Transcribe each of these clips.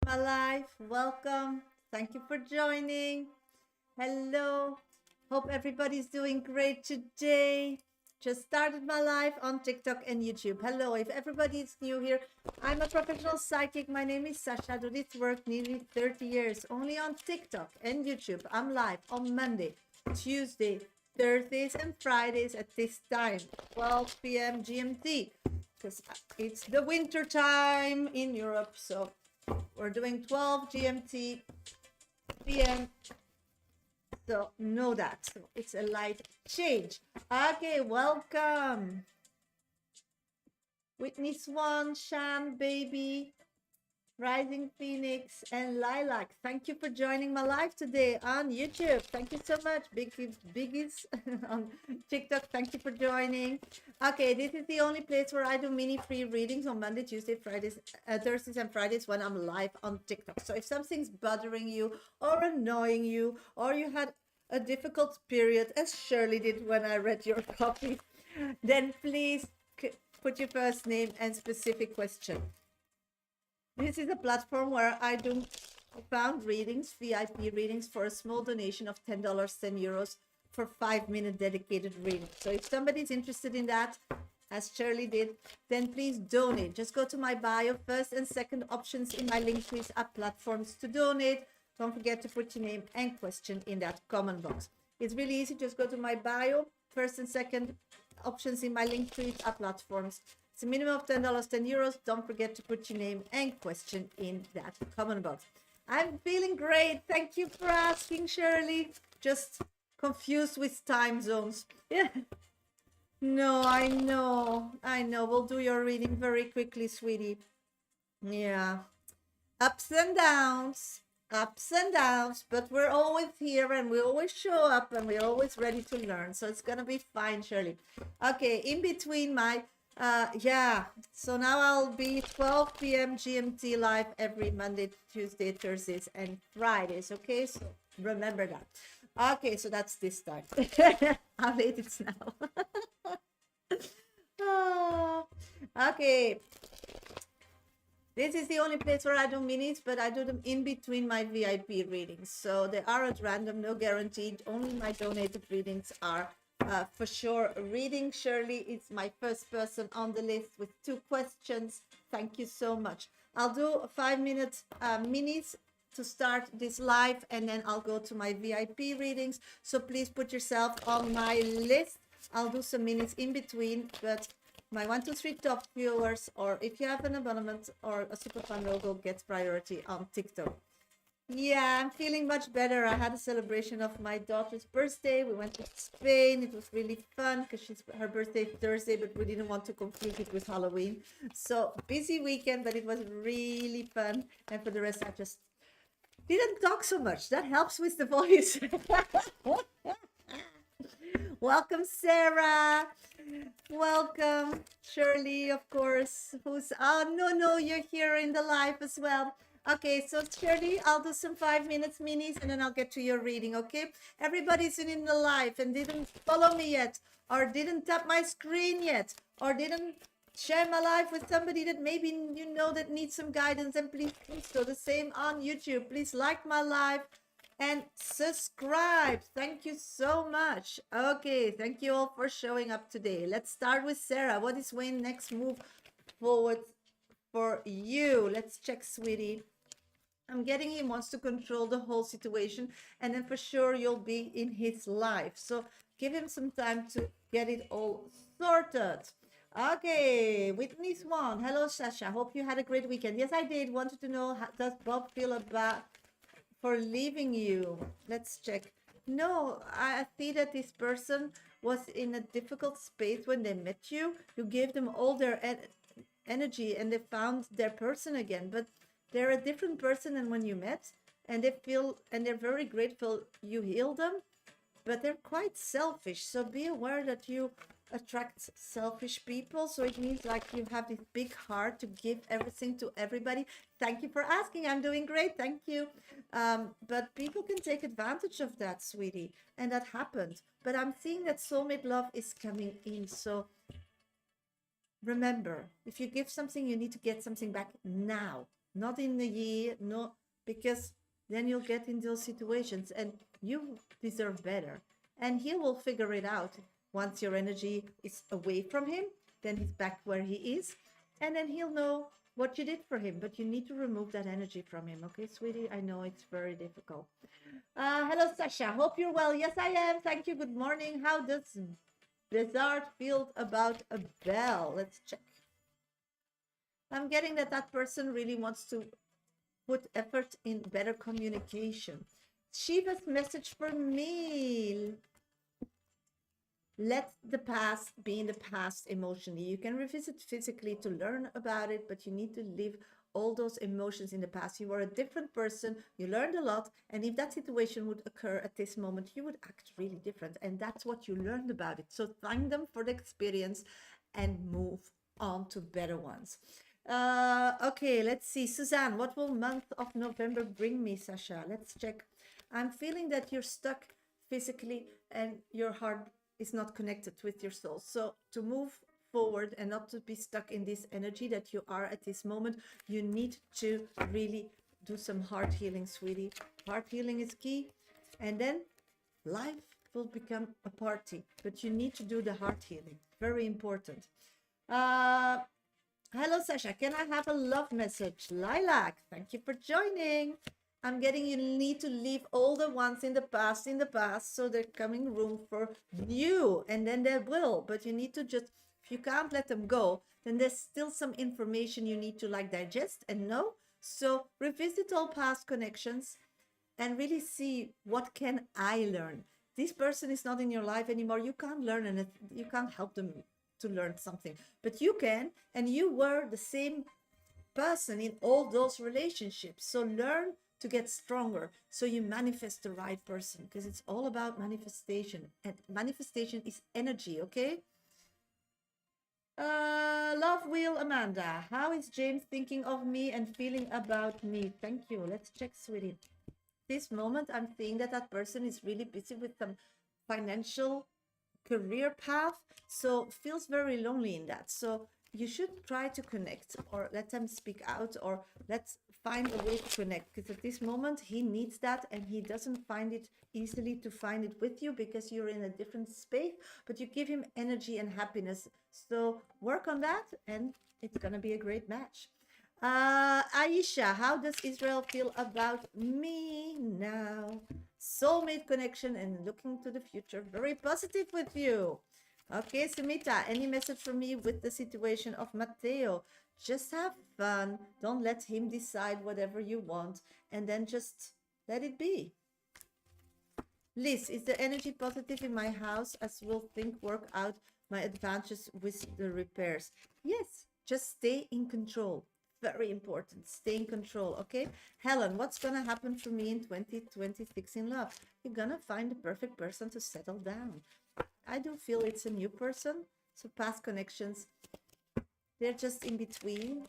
my life. Welcome. Thank you for joining. Hello. Hope everybody's doing great today. Just started my life on TikTok and YouTube. Hello. If everybody is new here, I'm a professional psychic. My name is Shasha. I do this work nearly 30 years only on TikTok and YouTube. I'm live on Monday, Tuesday, Thursdays, and Fridays at this time, 12 p.m. GMT, because it's the winter time in Europe. So we're doing 12 GMT PM. So know that. So it's a light change. Okay, welcome. Whitney Swan, Sham, Baby, Rising Phoenix, and Lilac. Thank you for joining my live today on YouTube. Thank you so much. Biggies on TikTok. Thank you for joining. Okay, this is the only place where I do mini free readings on Monday, Tuesday, Fridays, Thursdays, and Fridays when I'm live on TikTok. So if something's bothering you or annoying you, or you had a difficult period, as Shirley did when I read your copy, then please put your first name and specific question. This is a platform where I do found readings, VIP readings, for a small donation of $10, €10 for 5-minute dedicated reading. So if somebody's interested in that, as Shirley did, then please donate. Just go to my bio. First and second options in my link trees are platforms to donate. Don't forget to put your name and question in that comment box. It's really easy. Just go to my bio. First and second options in my link trees are platforms. It's a minimum of $10, €10. Don't forget to put your name and question in that comment box. I'm feeling great. Thank you for asking, Shirley. Just confused with time zones. Yeah. No, I know. We'll do your reading very quickly, sweetie. Yeah. Ups and downs. But we're always here and we always show up and we're always ready to learn. So it's going to be fine, Shirley. Okay, in between my so now I'll be 12 p.m. GMT live every Monday, Tuesday, Thursdays, and Fridays. Okay, so remember that. Okay, so that's this time. How late it's now. Oh, okay. This is the only place where I do minis, but I do them in between my VIP readings. So they are at random, no guaranteed. Only my donated readings are for sure reading. Shirley is my first person on the list with 2 questions. Thank you so much. I'll do 5-minute minis to start this live, and then I'll go to my VIP readings. So please put yourself on my list. I'll do some minis in between, but my 1, 2, 3 top viewers, or if you have an abonnement or a super fan logo, gets priority on TikTok. Yeah, I'm feeling much better. I had a celebration of my daughter's birthday. We went to Spain. It was really fun because her birthday is Thursday, but we didn't want to confuse it with Halloween. So busy weekend, but it was really fun. And for the rest, I just didn't talk so much. That helps with the voice. Welcome, Sarah. Welcome, Shirley, of course. No, you're here in the live as well. Okay, so Shirley, I'll do some 5 minutes minis and then I'll get to your reading, okay? Everybody's in the live and didn't follow me yet, or didn't tap my screen yet, or didn't share my live with somebody that maybe you know that needs some guidance, and please do the same on YouTube. Please like my live and subscribe. Thank you so much. Okay, thank you all for showing up today. Let's start with Sarah. What is Wayne's next move forward for you? Let's check, sweetie. I'm getting he wants to control the whole situation, and then for sure you'll be in his life. So give him some time to get it all sorted. Okay, Whitney Swan. Hello, Shasha. Hope you had a great weekend. Yes, I did. Wanted to know, how does Bob feel about for leaving you? Let's check. No, I see that this person was in a difficult space when they met you. You gave them all their energy and they found their person again, but they're a different person than when you met, and they're very grateful you healed them, but they're quite selfish. So be aware that you attract selfish people. So it means like you have this big heart to give everything to everybody. Thank you for asking. I'm doing great. Thank you. But people can take advantage of that, sweetie. And that happened. But I'm seeing that soulmate love is coming in. So remember, if you give something, you need to get something back now. not in a year, no, because then you'll get in those situations and you deserve better. And he will figure it out. Once your energy is away from him, then he's back where he is. And then he'll know what you did for him. But you need to remove that energy from him. Okay, sweetie? I know it's very difficult. Hello, Sasha. Hope you're well. Yes, I am. Thank you. Good morning. How does Blizzard feel about a bell? Let's check. I'm getting that that person really wants to put effort in better communication. Shiva's message for me: let the past be in the past emotionally. You can revisit physically to learn about it, but you need to leave all those emotions in the past. You are a different person. You learned a lot. And if that situation would occur at this moment, you would act really different. And that's what you learned about it. So thank them for the experience and move on to better ones. Okay, let's see. Suzanne, what will month of November bring me, Sasha? Let's check. I'm feeling that you're stuck physically and your heart is not connected with your soul. So to move forward and not to be stuck in this energy that you are at this moment, you need to really do some heart healing, sweetie. Heart healing is key. And then life will become a party, but you need to do the heart healing. Very important. Hello, Sasha. Can I have a love message? Lilac, thank you for joining. I'm getting you need to leave all the ones in the past, so there's coming room for new, and then there will. But you need to just, if you can't let them go, then there's still some information you need to like digest and know. So revisit all past connections and really see, what can I learn? This person is not in your life anymore. You can't learn, and you can't help them to learn something, but you can, and you were the same person in all those relationships. So learn to get stronger so you manifest the right person, because it's all about manifestation, and manifestation is energy. Okay. Love Wheel Amanda, how is James thinking of me and feeling about me? Thank you. Let's check, sweetie. This moment I'm seeing that that person is really busy with some financial career path, so feels very lonely in that. So you should try to connect, or let them speak out, or let's find a way to connect, because at this moment he needs that, and he doesn't find it easily to find it with you because you're in a different space, but you give him energy and happiness. So work on that and it's gonna be a great match. Aisha, how does Israel feel about me now? Soulmate connection and looking to the future. Very positive with you. Okay, Sumita, any message for me with the situation of Matteo? Just have fun. Don't let him decide whatever you want, and then just let it be. Liz, is the energy positive in my house, as will think work out my advantages with the repairs? Yes, just stay in control. Very important. Stay in control. Okay, Helen, what's gonna happen for me in 2026 in love? You're gonna find the perfect person to settle down. I do feel it's a new person. So past connections, they're just in between.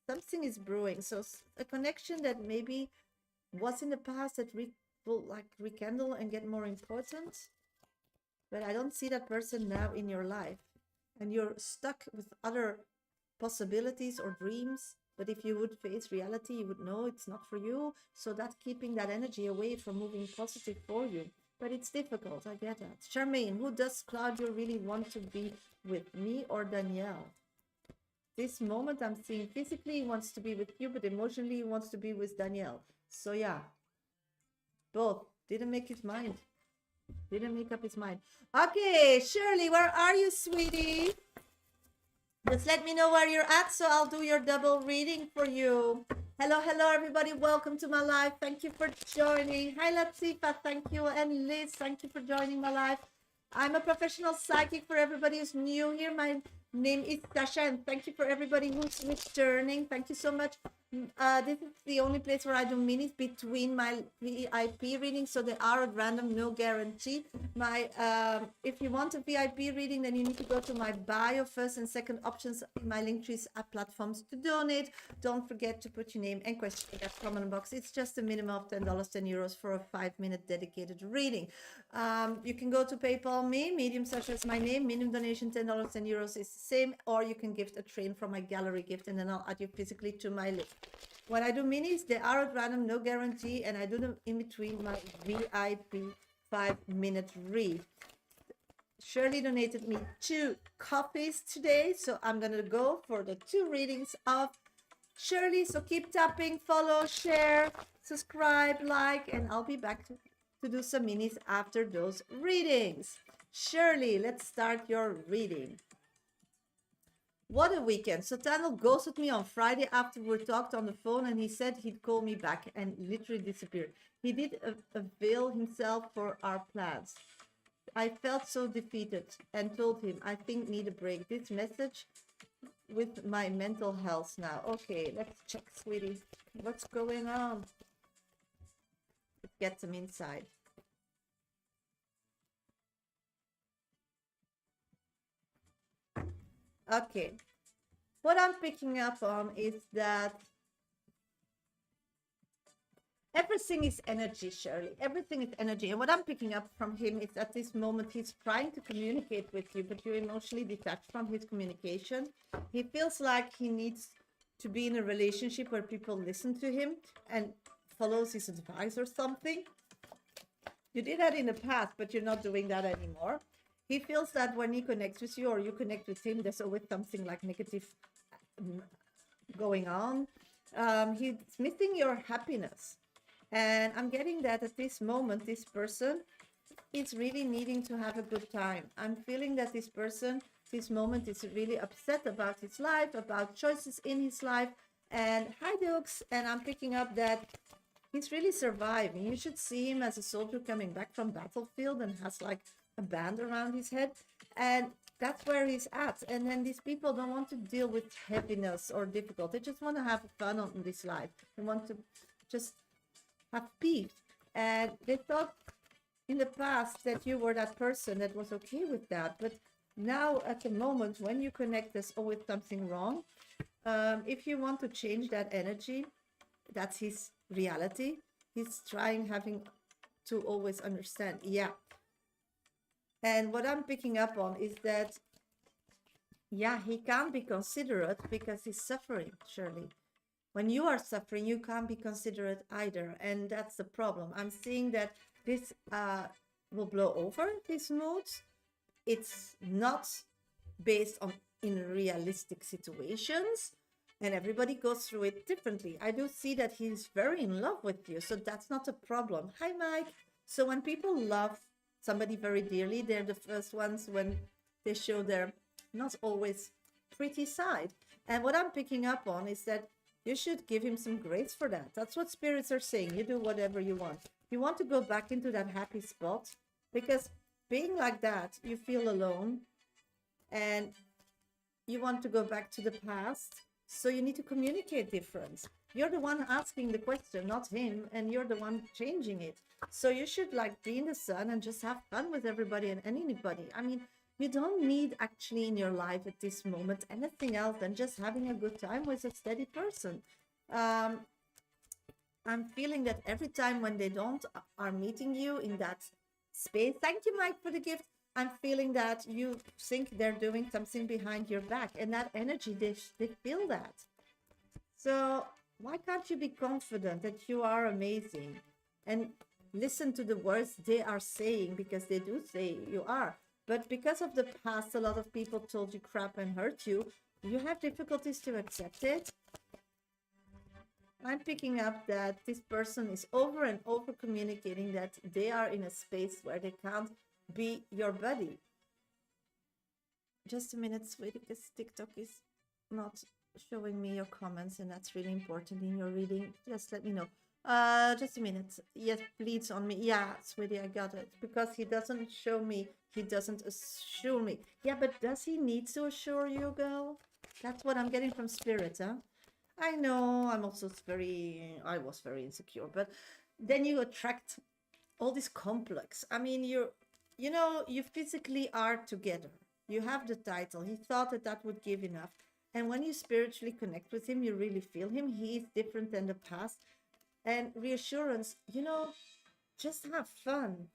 Something is brewing. So a connection that maybe was in the past that will like rekindle and get more important. But I don't see that person now in your life. And you're stuck with other possibilities or dreams. But if you would face reality, you would know it's not for you. So that's keeping that energy away from moving positive for you. But it's difficult, I get that. Charmaine, who does Claudio really want to be with, me or Danielle? This moment I'm seeing physically he wants to be with you, but emotionally he wants to be with Danielle. So yeah, both. Didn't make his mind. Didn't make up his mind. Okay, Shirley, where are you, sweetie? Just let me know where you're at, so I'll do your double reading for you. Hello, hello, everybody. Welcome to my live. Thank you for joining. Hi, Latifa. Thank you. And Liz, thank you for joining my live. I'm a professional psychic. For everybody who's new here, my name is Shasha, and thank you for everybody who's returning. Thank you so much. This is the only place where I do minis between my VIP readings, so they are at random, no guarantee. If you want a VIP reading, then you need to go to my bio. First and second options in my link trees are platforms to donate. Don't forget to put your name and question in that comment box. It's just a minimum of $10, €10 for a 5-minute dedicated reading. You can go to PayPal me, Medium Such as my name, minimum donation $10, €10 is the same, or you can gift a train from my gallery gift, and then I'll add you physically to my list. When I do minis, they are at random, no guarantee, and I do them in between my VIP 5-minute read. Shirley donated me 2 copies today, so I'm gonna go for the 2 readings of Shirley. So keep tapping, follow, share, subscribe, like, and I'll be back to do some minis after those readings. Shirley, let's start your reading. What a weekend. So Daniel ghosted me on Friday after we talked on the phone, and he said he'd call me back and literally disappeared. He did avail himself for our plans. I felt so defeated and told him I think need a break. This message with my mental health now. Okay, let's check, sweetie. What's going on? Let's get some insight. Okay. What I'm picking up on is that everything is energy, Shirley. Everything is energy. And what I'm picking up from him is at this moment, he's trying to communicate with you, but you're emotionally detached from his communication. He feels like he needs to be in a relationship where people listen to him and follows his advice or something. You did that in the past, but you're not doing that anymore. He feels that when he connects with you or you connect with him, there's always something like negative going on. He's missing your happiness. And I'm getting that at this moment, this person is really needing to have a good time. I'm feeling that this person, this moment, is really upset about his life, about choices in his life. And hi, Dukes. And I'm picking up that he's really surviving. You should see him as a soldier coming back from battlefield and has like a band around his head. And that's where he's at. And then these people don't want to deal with heaviness or difficult. They just want to have fun in this life. They want to just have peace. And they thought in the past that you were that person that was okay with that. But now at the moment when you connect, there's always something wrong. If you want to change that energy, that's his reality. He's having to always understand. Yeah. And what I'm picking up on is that, yeah, he can't be considerate because he's suffering, Shirley. When you are suffering, you can't be considerate either. And that's the problem. I'm seeing that this will blow over, these moods. It's not based on in realistic situations. And everybody goes through it differently. I do see that he's very in love with you. So that's not a problem. Hi, Mike. So when people love somebody very dearly, they're the first ones when they show their not always pretty side. And what I'm picking up on is that you should give him some grace for that. That's what spirits are saying. You do whatever you want. You want to go back into that happy spot because being like that, you feel alone and you want to go back to the past. So you need to communicate different. You're the one asking the question, not him, and you're the one changing it. So you should like be in the sun and just have fun with everybody and anybody. I mean, you don't need actually in your life at this moment anything else than just having a good time with a steady person. I'm feeling that every time when they don't are meeting you in that space, thank you, Mike, for the gift. I'm feeling that you think they're doing something behind your back, and that energy, they feel that. So why can't you be confident that you are amazing and listen to the words they are saying, because they do say you are. But because of the past, a lot of people told you crap and hurt you. You have difficulties to accept it. I'm picking up that this person is over and over communicating that they are in a space where they can't be your buddy. Just a minute, sweetie, because TikTok is not showing me your comments, and that's really important in your reading. Just let me know. Just a minute. Yes, please on me. Yeah, sweetie, I got it. Because he doesn't show me, he doesn't assure me. Yeah, but does he need to assure you, girl? That's what I'm getting from spirit, huh? I know I was very insecure, but then you attract all this complex. I mean, you physically are together. You have the title. He thought that that would give enough. And when you spiritually connect with him, you really feel him. He is different than the past. And reassurance, just have fun.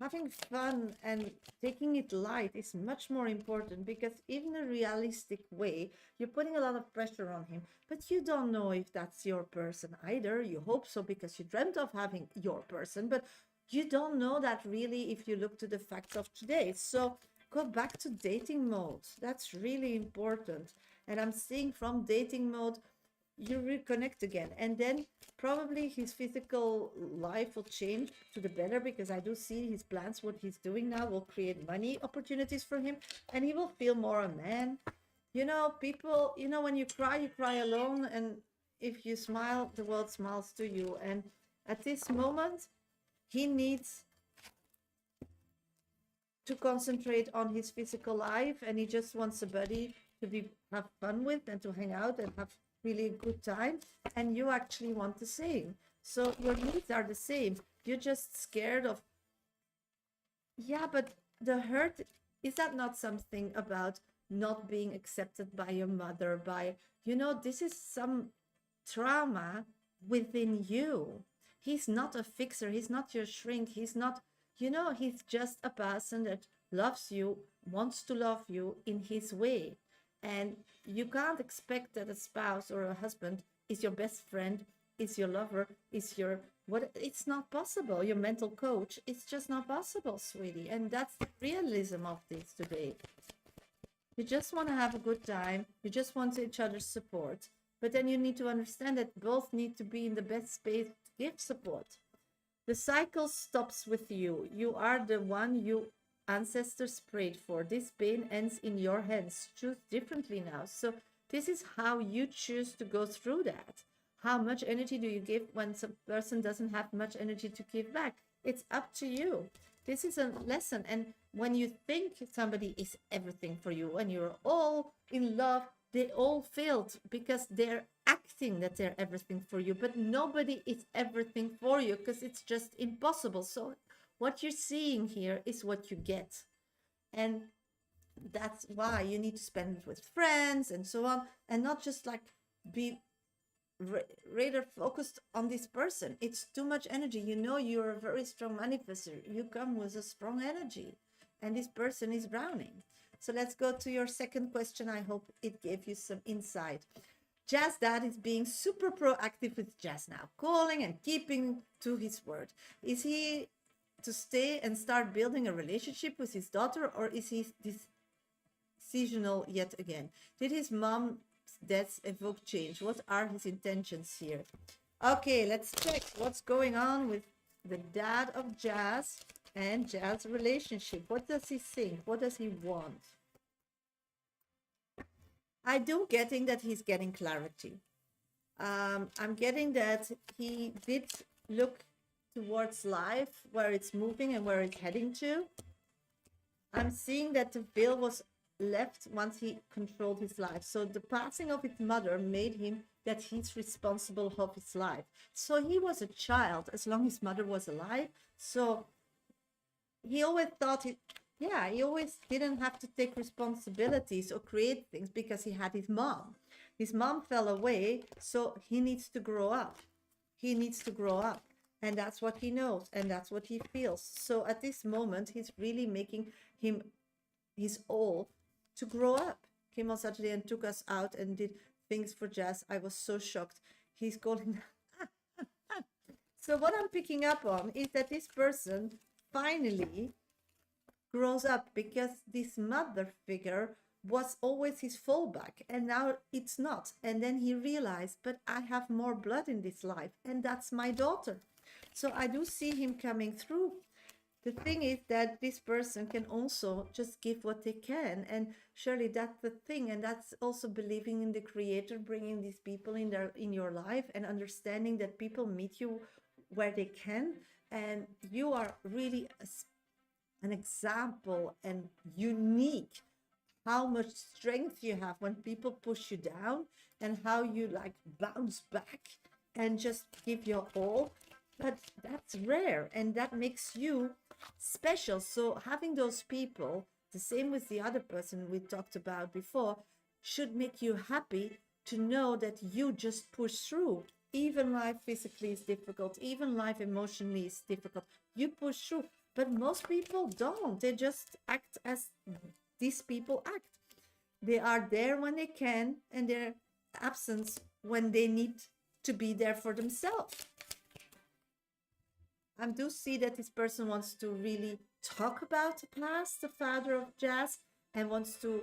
having fun and taking it light is much more important, because in a realistic way, you're putting a lot of pressure on him, but you don't know if that's your person either. You hope so because you dreamt of having your person, but you don't know that really if you look to the facts of today. So go back to dating mode. That's really important. And I'm seeing from dating mode, you reconnect again, and then probably his physical life will change to the better, because I do see his plans, what he's doing now will create money opportunities for him, and he will feel more a man. You know, people, you know, when you cry alone, and if you smile, the world smiles to you. And at this moment, he needs to concentrate on his physical life, and he just wants a buddy to be have fun with and to hang out and have really a good time. And you actually want the same, so your needs are the same. You're just scared of, yeah, but the hurt, is that not something about not being accepted by your mother, by, you know, this is some trauma within you. He's not a fixer, he's not your shrink, he's not, you know, he's just a person that loves you, wants to love you in his way. And you can't expect that a spouse or a husband is your best friend, is your lover, is your what, it's not possible. Your mental coach, it's just not possible, sweetie. And that's the realism of this today. You just want to have a good time. You just want each other's support. But then you need to understand that both need to be in the best space to give support. The cycle stops with you. You are the one you ancestors prayed for. This pain ends in your hands. Choose differently now. So this is how you choose to go through that. How much energy do you give when some person doesn't have much energy to give back? It's up to you. This is a lesson. And when you think somebody is everything for you, when you're all in love, they all failed because they're acting that they're everything for you, but nobody is everything for you, because it's just impossible. So what you're seeing here is what you get. And that's why you need to spend it with friends and so on, and not just like be rather focused on this person. It's too much energy. You know, you're a very strong manifester. You come with a strong energy, and this person is drowning. So let's go to your second question. I hope it gave you some insight. Jazz Dad is being super proactive with Jazz now, calling and keeping to his word. Is he to stay and start building a relationship with his daughter, or is he decisional yet again? Did his mom's death evoke change? What are his intentions here? Okay, let's check what's going on with the dad of Jazz and Jazz relationship. What does he think? What does he want? I do getting that he's getting clarity. I'm getting that he did look towards life, where it's moving and where it's heading to. I'm seeing that the veil was left once he controlled his life. So the passing of his mother made him that he's responsible of his life. So he was a child as long as his mother was alive. So he always thought he always didn't have to take responsibilities or create things because he had his mom. His mom fell away, so he needs to grow up. He needs to grow up. And that's what he knows, and that's what he feels. So at this moment, he's really making him his all to grow up. Came on Saturday and took us out and did things for Jazz. I was so shocked. He's calling. So what I'm picking up on is that this person finally grows up, because this mother figure was always his fallback, and now it's not. And then he realized, but I have more blood in this life, and that's my daughter. So I do see him coming through. The thing is that this person can also just give what they can, and surely that's the thing. And that's also believing in the creator, bringing these people in your life, and understanding that people meet you where they can, and you are really an example and unique. How much strength you have when people push you down, and how you like bounce back and just give your all. But that's rare, and that makes you special. So having those people, the same with the other person we talked about before, should make you happy to know that you just push through. Even life physically is difficult, even life emotionally is difficult. You push through. But most people don't. They just act as these people act. They are there when they can, and their absence when they need to be there for themselves. I do see that this person wants to really talk about the past, the father of jazz, and wants to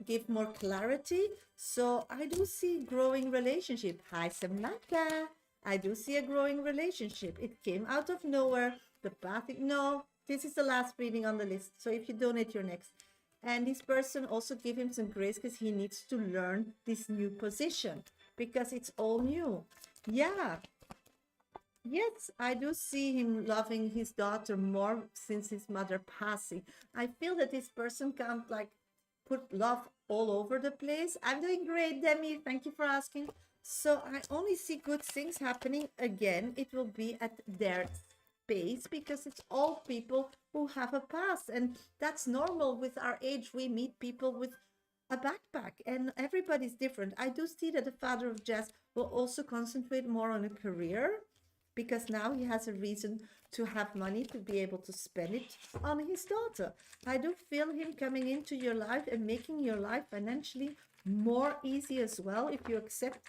give more clarity. So I do see growing relationship. Hi, Samantha. I do see a growing relationship. It came out of nowhere. The path, no, this is the last reading on the list. So if you donate, you're next. And this person also give him some grace because he needs to learn this new position because it's all new. Yeah. Yes, I do see him loving his daughter more since his mother passing. I feel that this person can't like put love all over the place. I'm doing great, Demi. Thank you for asking. So I only see good things happening. Again, it will be at their pace because it's all people who have a past, and that's normal. With our age, we meet people with a backpack, and everybody's different. I do see that the father of jazz will also concentrate more on a career because now he has a reason to have money to be able to spend it on his daughter. I do feel him coming into your life and making your life financially more easy as well if you accept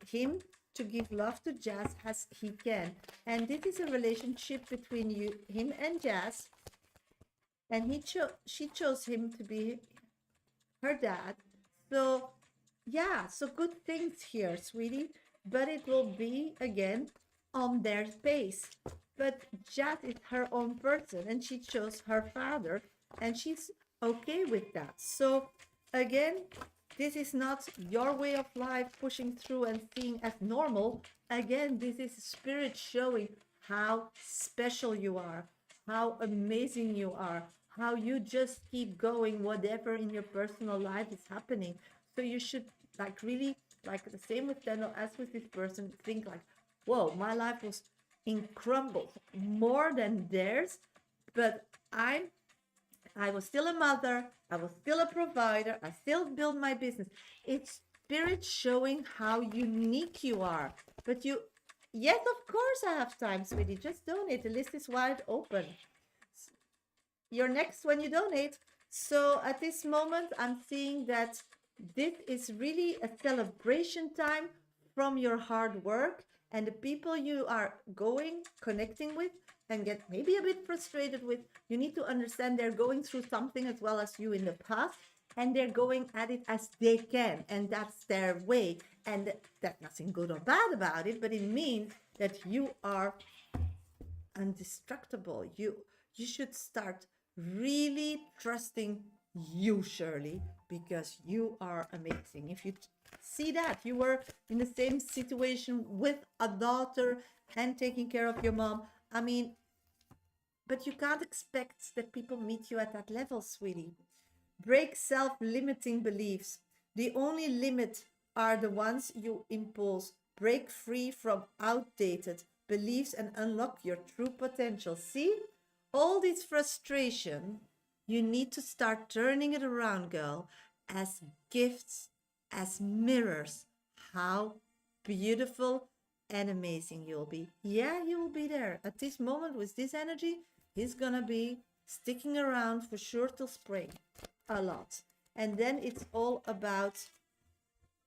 him to give love to Jazz as he can. And this is a relationship between him and Jazz, and she chose him to be her dad. So yeah, so good things here, sweetie, but it will be again on their pace. But Jazz is her own person, and she chose her father, and she's okay with that. So again, this is not your way of life pushing through and seeing as normal. Again, this is spirit showing how special you are, how amazing you are, how you just keep going, whatever in your personal life is happening. So you should like really, like the same with Daniel as with this person, think like, whoa, my life was in crumbles more than theirs, but I was still a mother. I was still a provider. I still build my business. It's spirit showing how unique you are. But yes, of course I have time, sweetie. Just donate. The list is wide open. You're next when you donate. So at this moment, I'm seeing that this is really a celebration time from your hard work and the people you are connecting with and get maybe a bit frustrated with. You need to understand they're going through something as well as you in the past, and they're going at it as they can, and that's their way. And that's nothing good or bad about it, but it means that you are indestructible. You should start really trusting you, Shirley, because you are amazing. If you see that you were in the same situation with a daughter and taking care of your mom, I mean, but you can't expect that people meet you at that level, sweetie. Break self-limiting beliefs. The only limit are the ones you impose. Break free from outdated beliefs and unlock your true potential. See? All this frustration, you need to start turning it around, girl, as gifts, as mirrors. How beautiful and amazing you'll be. Yeah, you will be there. At this moment, with this energy, he's gonna be sticking around for sure till spring. A lot. And then it's all about,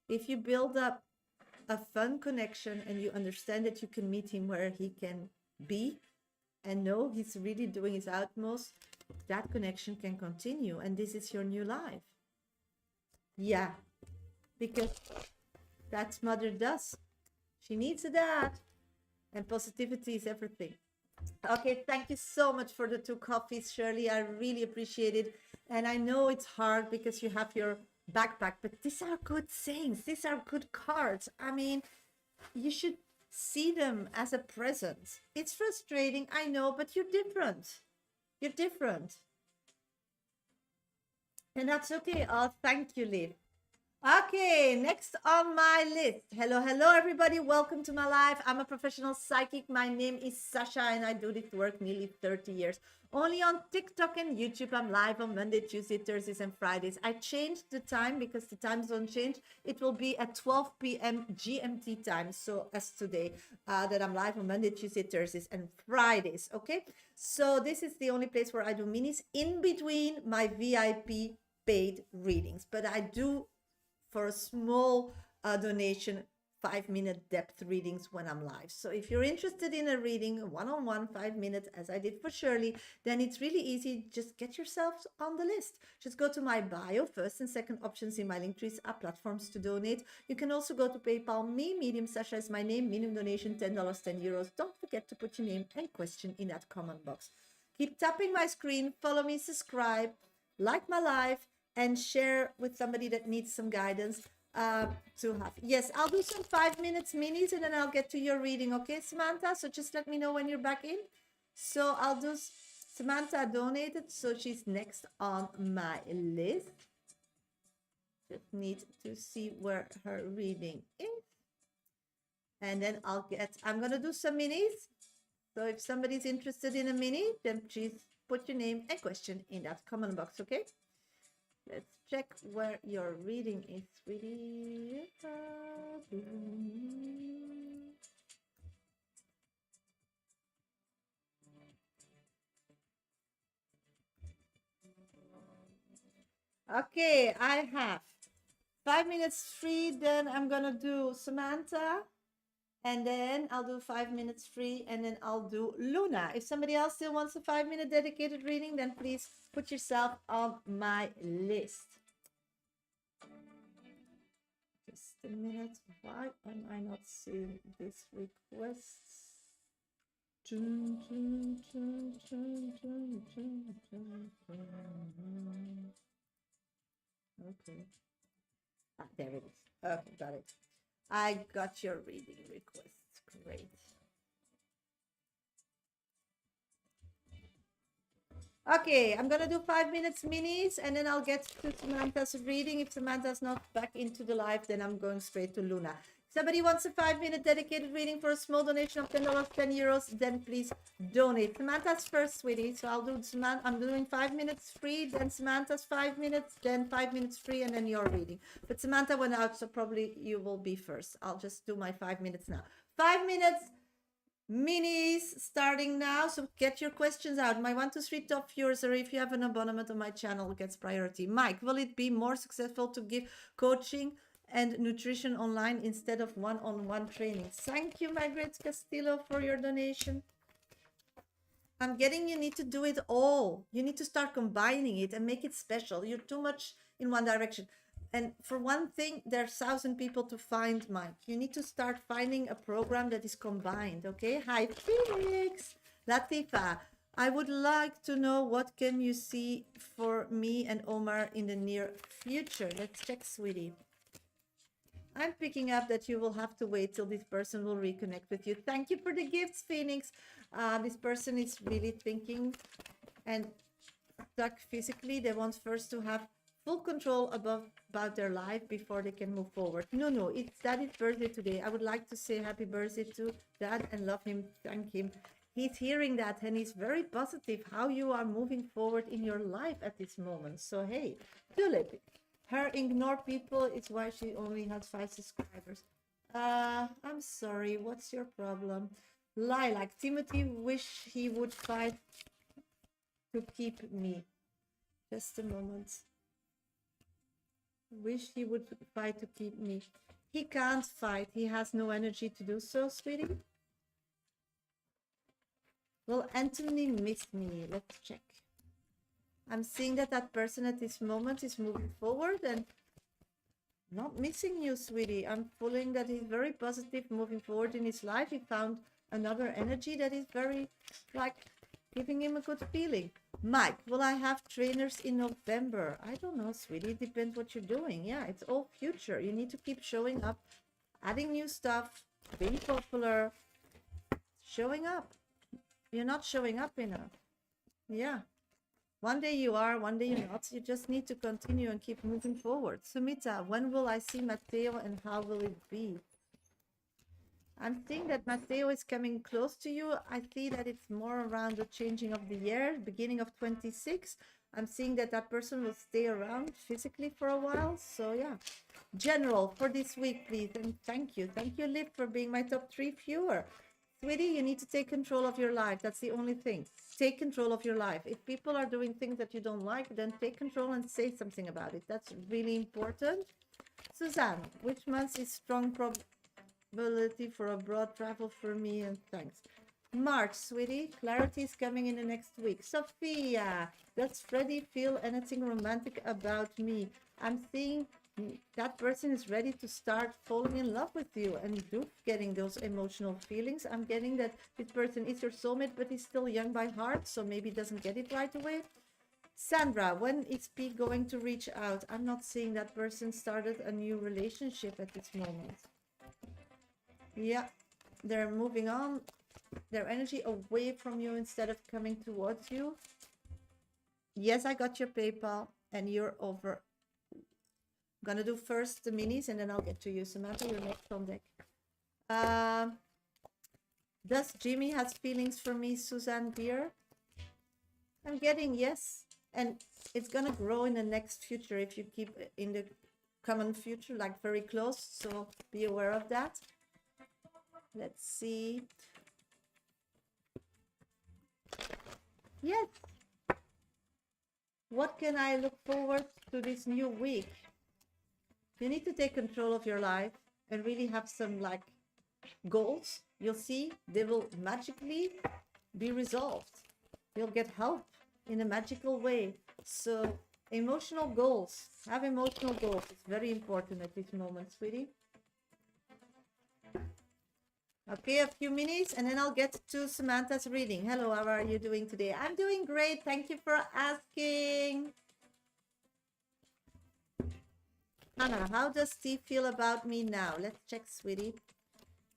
if you build up a fun connection and you understand that you can meet him where he can be and know he's really doing his utmost, that connection can continue, and this is your new life. Yeah, because that's mother does. She needs a dad, and positivity is everything. Okay, thank you so much for the 2 coffees, Shirley. I really appreciate it. And I know it's hard because you have your backpack, but these are good things. These are good cards. I mean, you should see them as a present. It's frustrating, I know, but you're different. You're different. And that's okay. Oh, thank you, Liv. Okay, next on my list. Hello, hello, everybody. Welcome to my life. I'm a professional psychic. My name is Sasha, and I do this work nearly 30 years. Only on TikTok and YouTube. I'm live on Monday, Tuesday, Thursdays, and Fridays. I changed the time because the time zone changed. It will be at 12 p.m. GMT time. So, as today, that I'm live on Monday, Tuesday, Thursdays, and Fridays. Okay, so this is the only place where I do minis in between my VIP paid readings, but I do for a small donation 5-minute depth readings when I'm live. So if you're interested in a reading, one-on-one, 5 minutes, as I did for Shirley, then it's really easy. Just get yourself on the list. Just go to my bio. First and second options in my link trees are platforms to donate. You can also go to PayPal me. Medium Sasha is my name. Minimum donation $10, €10. Don't forget to put your name and question in that comment box. Keep tapping my screen. Follow me, subscribe, like my live, and share with somebody that needs some guidance to have. Yes, I'll do some 5 minutes minis and then I'll get to your reading. Okay, Samantha? So just let me know when you're back in. So I'll do, Samantha donated, so she's next on my list. Just need to see where her reading is. And then I'm going to do some minis. So if somebody's interested in a mini, then please put your name and question in that comment box, okay? Let's check where your reading is, sweetie. Okay, I have 5 minutes free. Then I'm gonna do Samantha, and then I'll do 5 minutes free, and then I'll do Luna. If somebody else still wants a 5-minute dedicated reading, then please put yourself on my list. Just a minute. Why am I not seeing these requests? Okay. There it is. Okay, got it. I got your reading requests. Great. Okay, I'm gonna do 5 minutes minis and then I'll get to Samantha's reading. If Samantha's not back into the live, then I'm going straight to Luna. If somebody wants a 5-minute dedicated reading for a small donation of $10, €10, then please donate. Samantha's first, sweetie. So I'll do Samantha. I'm doing 5 minutes free, then Samantha's 5 minutes, then 5 minutes free, and then your reading. But Samantha went out, so probably you will be first. I'll just do my 5 minutes now. 5 minutes. Minis starting now, so get your questions out. My 1, 2, 3 top viewers, or if you have an abonnement on my channel, gets priority. Mike, will it be more successful to give coaching and nutrition online instead of one-on-one training? Thank you, Margaret Castillo, for your donation. I'm getting you need to do it all. You need to start combining it and make it special. You're too much in one direction. And for one thing, there's 1,000 people to find, Mike. You need to start finding a program that is combined, okay? Hi, Felix. Latifa, I would like to know what can you see for me and Omar in the near future. Let's check, sweetie. I'm picking up that you will have to wait till this person will reconnect with you. Thank you for the gifts, Phoenix. This person is really thinking and stuck physically. They want first to have full control about their life before they can move forward. No, it's Daddy's birthday today. I would like to say happy birthday to Dad and love him, thank him. He's hearing that and he's very positive how you are moving forward in your life at this moment. So hey, Tulip, her ignore people is why she only has 5 subscribers. I'm sorry, what's your problem? Lilac, Timothy wish he would fight to keep me. Just a moment. Wish he would fight to keep me. He can't fight. He has no energy to do so, sweetie. Well, Anthony missed me. Let's check. I'm seeing that that person at this moment is moving forward and not missing you, sweetie. I'm feeling that he's very positive moving forward in his life. He found another energy that is very, like, giving him a good feeling. Mike, will I have trainers in November? I don't know, sweetie. It depends what you're doing. Yeah, it's all future. You need to keep showing up, adding new stuff, being popular, showing up. You're not showing up enough. Yeah. One day you are, one day you're not. You just need to continue and keep moving forward. Sumita, when will I see Matteo and how will it be? I'm seeing that Matteo is coming close to you. I see that it's more around the changing of the year, beginning of 26. I'm seeing that that person will stay around physically for a while. So yeah, general for this week, please. And thank you. Thank you, Liv, for being my top 3 viewer. Sweetie, you need to take control of your life. That's the only thing. Take control of your life. If people are doing things that you don't like, then take control and say something about it. That's really important. Suzanne, which month is strong probability for abroad travel for me? And thanks. March, sweetie, clarity is coming in the next week. Sophia, does Freddie feel anything romantic about me? I'm seeing that person is ready to start falling in love with you and getting those emotional feelings. I'm getting that this person is your soulmate, but he's still young by heart, so maybe doesn't get it right away. Sandra, when is P going to reach out? I'm not seeing that person started a new relationship at this moment. Yeah, they're moving on. Their energy away from you instead of coming towards you. Yes, I got your PayPal and you're over. I'm gonna do first the minis and then I'll get to you. Samantha, you're next on deck. Does Jimmy has feelings for me, Suzanne dear? I'm getting yes. And it's gonna grow in the next future if you keep in the common future, like very close. So be aware of that. Let's see. Yes. What can I look forward to this new week? You need to take control of your life and really have some like goals. You'll see they will magically be resolved. You'll get help in a magical way. So emotional goals, have emotional goals. It's very important at this moment, sweetie. Okay, a few minutes and then I'll get to Samantha's reading. Hello, how are you doing today? I'm doing great. Thank you for asking. Hannah, how does Steve feel about me now? Let's check, sweetie.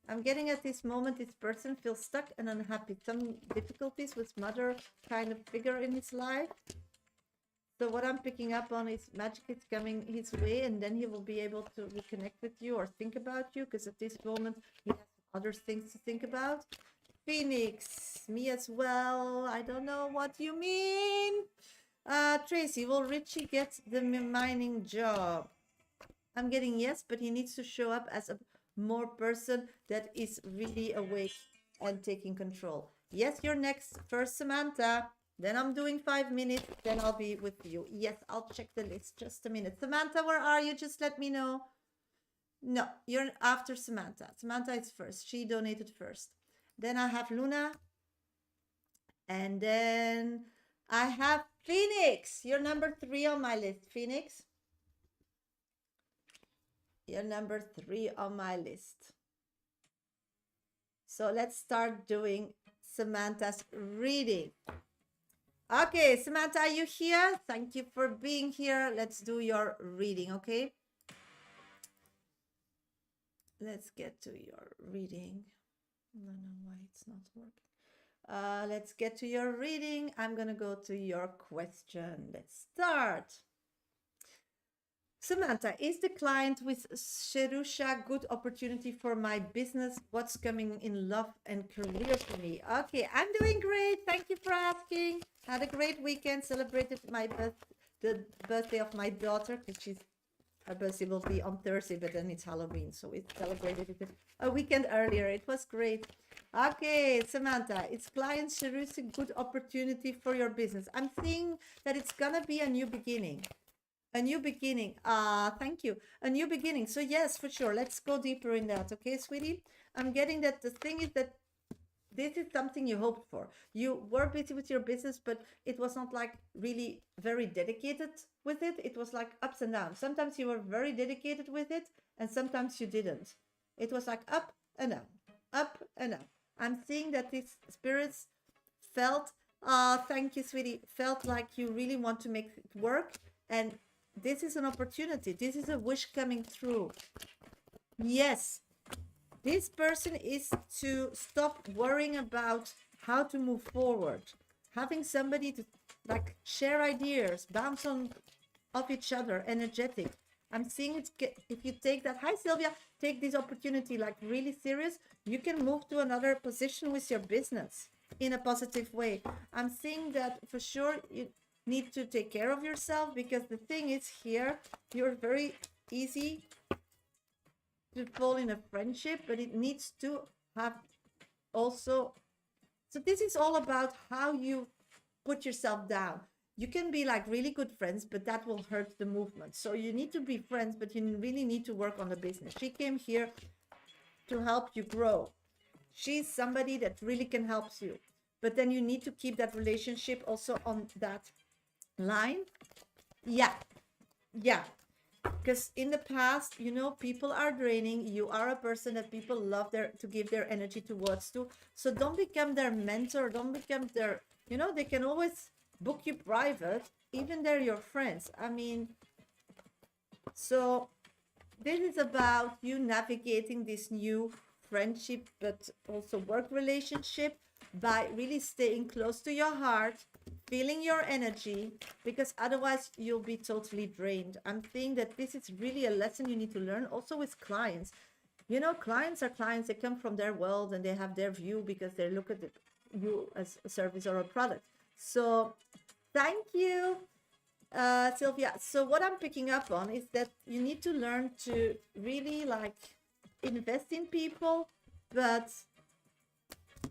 I'm getting at this moment, this person feels stuck and unhappy. Some difficulties with mother kind of figure in his life. So what I'm picking up on is magic is coming his way and then he will be able to reconnect with you or think about you because at this moment he has other things to think about. Phoenix, me as well. I don't know what you mean. Tracy, will Richie get the mining job? I'm getting yes, but he needs to show up as a more person that is really awake and taking control. Yes, you're next. First, Samantha. Then I'm doing 5 minutes. Then I'll be with you. Yes, I'll check the list. Just a minute. Samantha, where are you? Just let me know. No, you're after Samantha. Samantha is first. She donated first. Then I have Luna. And then I have Phoenix. You're number 3 on my list, Phoenix. You're number 3 on my list. So let's start doing Samantha's reading. Okay, Samantha, are you here? Thank you for being here. Let's do your reading, okay? Let's get to your reading. I don't know why it's not working. Let's get to your reading. I'm going to go to your question. Let's start. Samantha, is the client with Shasha good opportunity for my business? What's coming in love and career for me? Okay, I'm doing great. Thank you for asking. Had a great weekend. Celebrated the birthday of my daughter because her birthday will be on Thursday, but then it's Halloween, so we celebrated it a weekend earlier. It was great. Okay, Samantha, it's client Shasha good opportunity for your business. I'm seeing that it's gonna be a new beginning. A new beginning. Thank you. A new beginning. So yes, for sure. Let's go deeper in that. Okay, sweetie? I'm getting that the thing is that this is something you hoped for. You were busy with your business, but it was not like really very dedicated with it. It was like ups and downs. Sometimes you were very dedicated with it and sometimes you didn't. It was like up and down, up and down. I'm seeing that these spirits felt, thank you, sweetie, felt like you really want to make it work. And this is an opportunity. This is a wish coming true. Yes, this person is to stop worrying about how to move forward. Having somebody to like share ideas, bounce on off each other, energetic. I'm seeing it. If you take that, hi Sylvia, take this opportunity like really serious, you can move to another position with your business in a positive way. I'm seeing that for sure you need to take care of yourself, because the thing is here, you're very easy to fall in a friendship, but it needs to have also, so this is all about how you put yourself down. You can be like really good friends, but that will hurt the movement. So you need to be friends, but you really need to work on the business. She came here to help you grow. She's somebody that really can help you, but then you need to keep that relationship also on that line. Yeah, yeah, because in the past, you know, people are draining. You are a person that people love to give their energy towards to. So don't become their mentor, don't become their, you know, they can always book you private, even they're your friends. I mean, so this is about you navigating this new friendship, but also work relationship, by really staying close to your heart, feeling your energy, because otherwise you'll be totally drained. I'm thinking that this is really a lesson you need to learn also with clients. You know, clients are clients, they come from their world and they have their view because they look at you as a service or a product. So thank you, Sylvia. So what I'm picking up on is that you need to learn to really like invest in people, but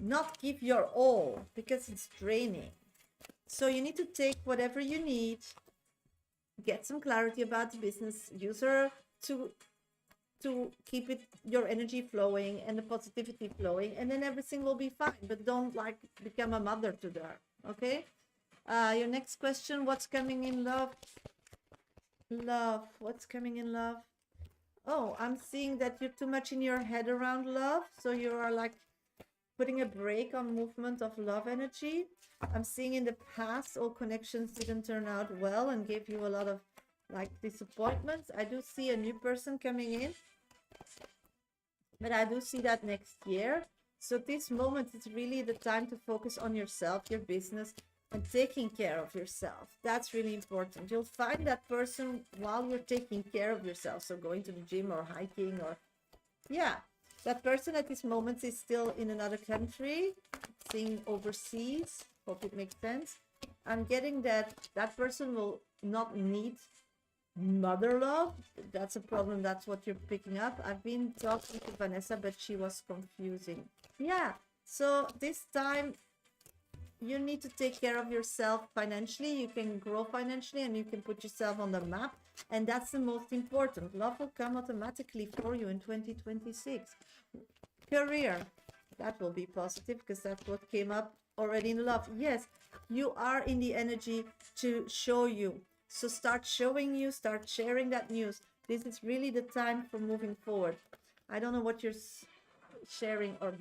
not give your all, because it's draining. So you need to take whatever you need, get some clarity about the business, use her to keep it, your energy flowing and the positivity flowing, and then everything will be fine. But don't like become a mother to her. Okay. Your next question, what's coming in love? Love, what's coming in love? Oh, I'm seeing that you're too much in your head around love. So you are like putting a break on movement of love energy. I'm seeing in the past all connections didn't turn out well and gave you a lot of like disappointments. I do see a new person coming in, but I do see that next year. So this moment is really the time to focus on yourself, your business, and taking care of yourself. That's really important. You'll find that person while you're taking care of yourself. So going to the gym or hiking, or yeah, that person at this moment is still in another country, seeing overseas. Hope it makes sense. I'm getting that that person will not need mother love. That's a problem. That's what you're picking up. I've been talking to Vanessa, but she was confusing. Yeah. So this time you need to take care of yourself financially. You can grow financially and you can put yourself on the map. And that's the most important. Love will come automatically for you in 2026. Career, that will be positive because that's what came up already in love. Yes, you are in the energy to show you. So start showing you, start sharing that news. This is really the time for moving forward. I don't know what you're sharing or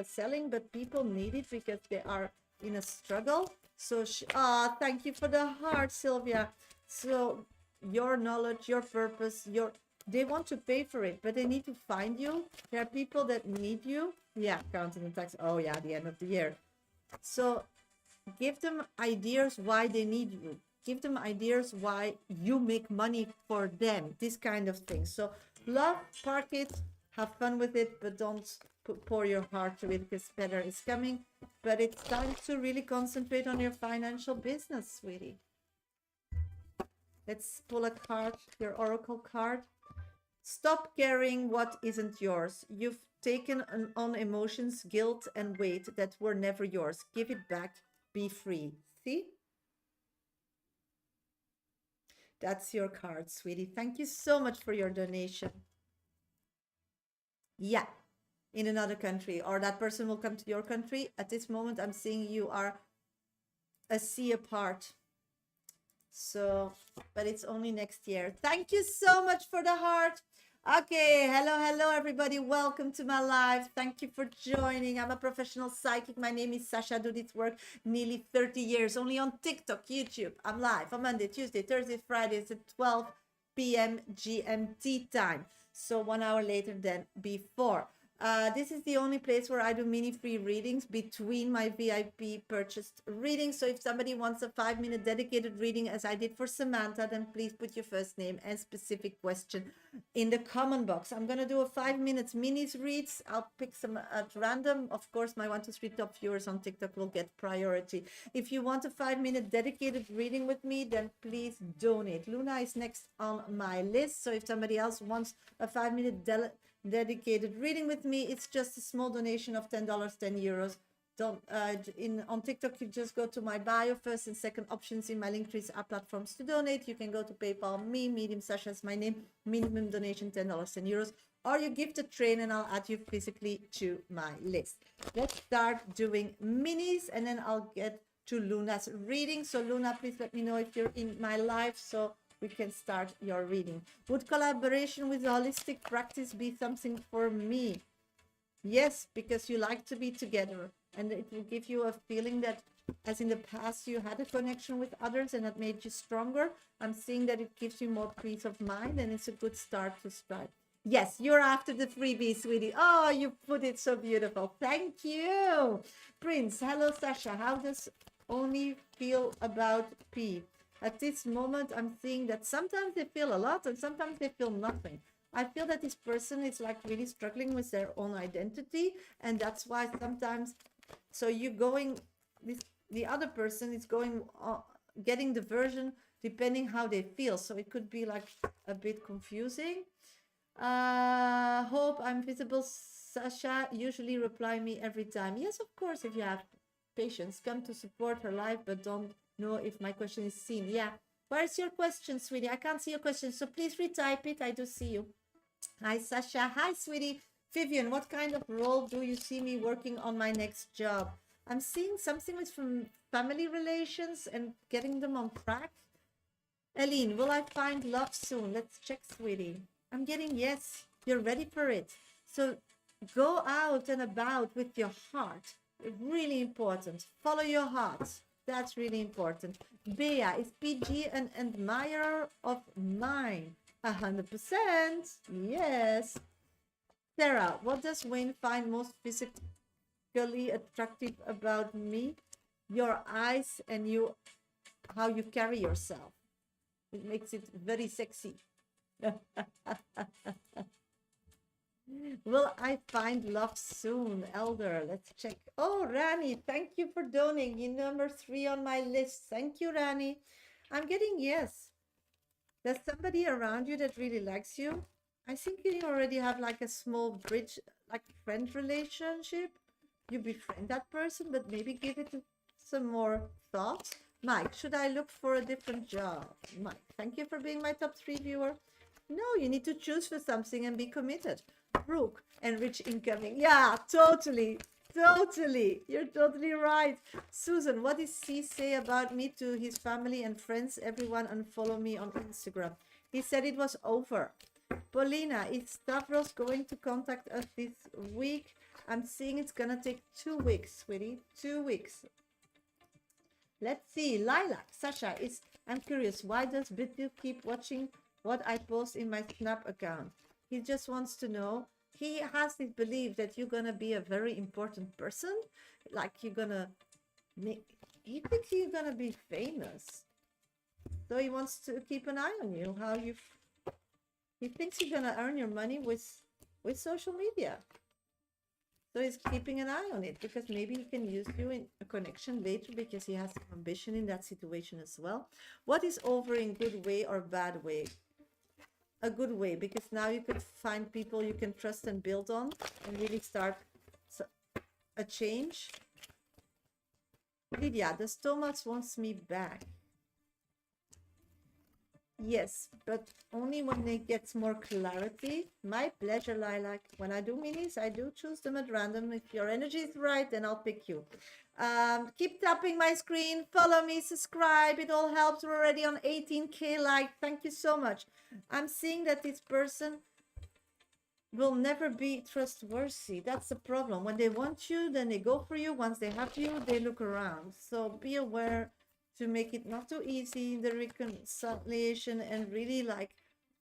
selling, but people need it because they are in a struggle. So thank you for the heart, Sylvia. So your knowledge, your purpose, they want to pay for it, but they need to find you. There are people that need you. Yeah, counting the tax. Oh yeah, the end of the year. So give them ideas why they need you. Give them ideas why you make money for them. This kind of thing. So love, park it, have fun with it, but don't pour your heart to it because better is coming. But it's time to really concentrate on your financial business, sweetie. Let's pull a card, your oracle card. Stop carrying what isn't yours. You've taken on emotions, guilt, and weight that were never yours. Give it back. Be free. See? That's your card, sweetie. Thank you so much for your donation. Yeah, in another country, or that person will come to your country. At this moment, I'm seeing you are a sea apart. So, but it's only next year. Thank you so much for the heart. Okay, hello everybody. Welcome to my live. Thank you for joining. I'm a professional psychic. My name is Shasha. I do this work nearly 30 years, only on TikTok, YouTube. I'm live on Monday, Tuesday, Thursday, Fridays at 12 p.m. GMT time. So 1 hour later than before. This is the only place where I do mini free readings between my VIP purchased readings. So if somebody wants a 5-minute dedicated reading, as I did for Samantha, then please put your first name and specific question in the comment box. I'm going to do a 5 minutes minis reads. I'll pick some at random. Of course, my 1, 2, 3 top viewers on TikTok will get priority. If you want a 5-minute dedicated reading with me, then please donate. Luna is next on my list. So if somebody else wants a 5-minute dedicated reading with me, it's just a small donation of $10, 10 euros. Don't on TikTok, you just go to my bio. First and second options in my link trees are platforms to donate. You can go to PayPal, me, Medium Sasha is my name, minimum donation $10, 10 euros, or you gift a train and I'll add you physically to my list. Let's start doing minis and then I'll get to Luna's reading. So Luna, please let me know if you're in my live so we can start your reading. Would collaboration with holistic practice be something for me? Yes, because you like to be together and it will give you a feeling that as in the past you had a connection with others and that made you stronger. I'm seeing that it gives you more peace of mind and it's a good start to start. Yes, you're after the freebie, sweetie. Oh, you put it so beautiful. Thank you. Prince, hello, Sasha. How does Oni feel about P? At this moment, I'm seeing that sometimes they feel a lot and sometimes they feel nothing. I feel that this person is like really struggling with their own identity. And that's why sometimes, so you're going, the other person is going, getting the version depending how they feel. So it could be like a bit confusing. Hope I'm visible, Sasha. Usually reply me every time. Yes, of course, if you have patience, come to support her life, but don't know if my question is seen. Yeah, where's your question, sweetie? I can't see your question, so please retype it. I do see you. Hi, Sasha. Hi, sweetie. Vivian, what kind of role do you see me working on my next job? I'm seeing something with family relations and getting them on track. Eileen, will I find love soon? Let's check, sweetie. I'm getting yes. You're ready for it. So go out and about with your heart. Really important. Follow your heart. That's really important. Bea, is PG an admirer of mine? 100%. Yes. Sarah, what does Wayne find most physically attractive about me? Your eyes and how you carry yourself. It makes it very sexy. Will I find love soon, Elder? Let's check. Oh, Rani, thank you for donating. You're number 3 on my list. Thank you, Rani. I'm getting yes. There's somebody around you that really likes you. I think you already have like a small bridge, like friend relationship. You befriend that person, but maybe give it some more thought. Mike, should I look for a different job? Mike, thank you for being my top 3 viewer. No, you need to choose for something and be committed. Brooke, enrich incoming. Yeah, totally. Totally. You're totally right. Susan, what did he say about me to his family and friends? Everyone unfollow me on Instagram. He said it was over. Paulina, is Stavros going to contact us this week? I'm seeing it's gonna take 2 weeks, sweetie. 2 weeks. Let's see. Lilac, Sasha, I'm curious. Why does Bitu keep watching what I post in my Snap account? He just wants to know. He has this belief that you're gonna be a very important person, like you're gonna make. He thinks you're gonna be famous, so he wants to keep an eye on you. He thinks you're gonna earn your money with social media. So he's keeping an eye on it because maybe he can use you in a connection later because he has some ambition in that situation as well. What is over in good way or bad way? A good way, because now you could find people you can trust and build on and really start a change. Lydia, the Thomas wants me back. Yes, but only when it gets more clarity. My pleasure, Lilac. When I do minis, I do choose them at random. If your energy is right, then I'll pick you. Keep tapping my screen. Follow me, subscribe. It all helps. We're already on 18K like. Thank you so much. I'm seeing that this person will never be trustworthy. That's the problem. When they want you, then they go for you. Once they have you, they look around. So be aware to make it not too easy, the reconciliation, and really like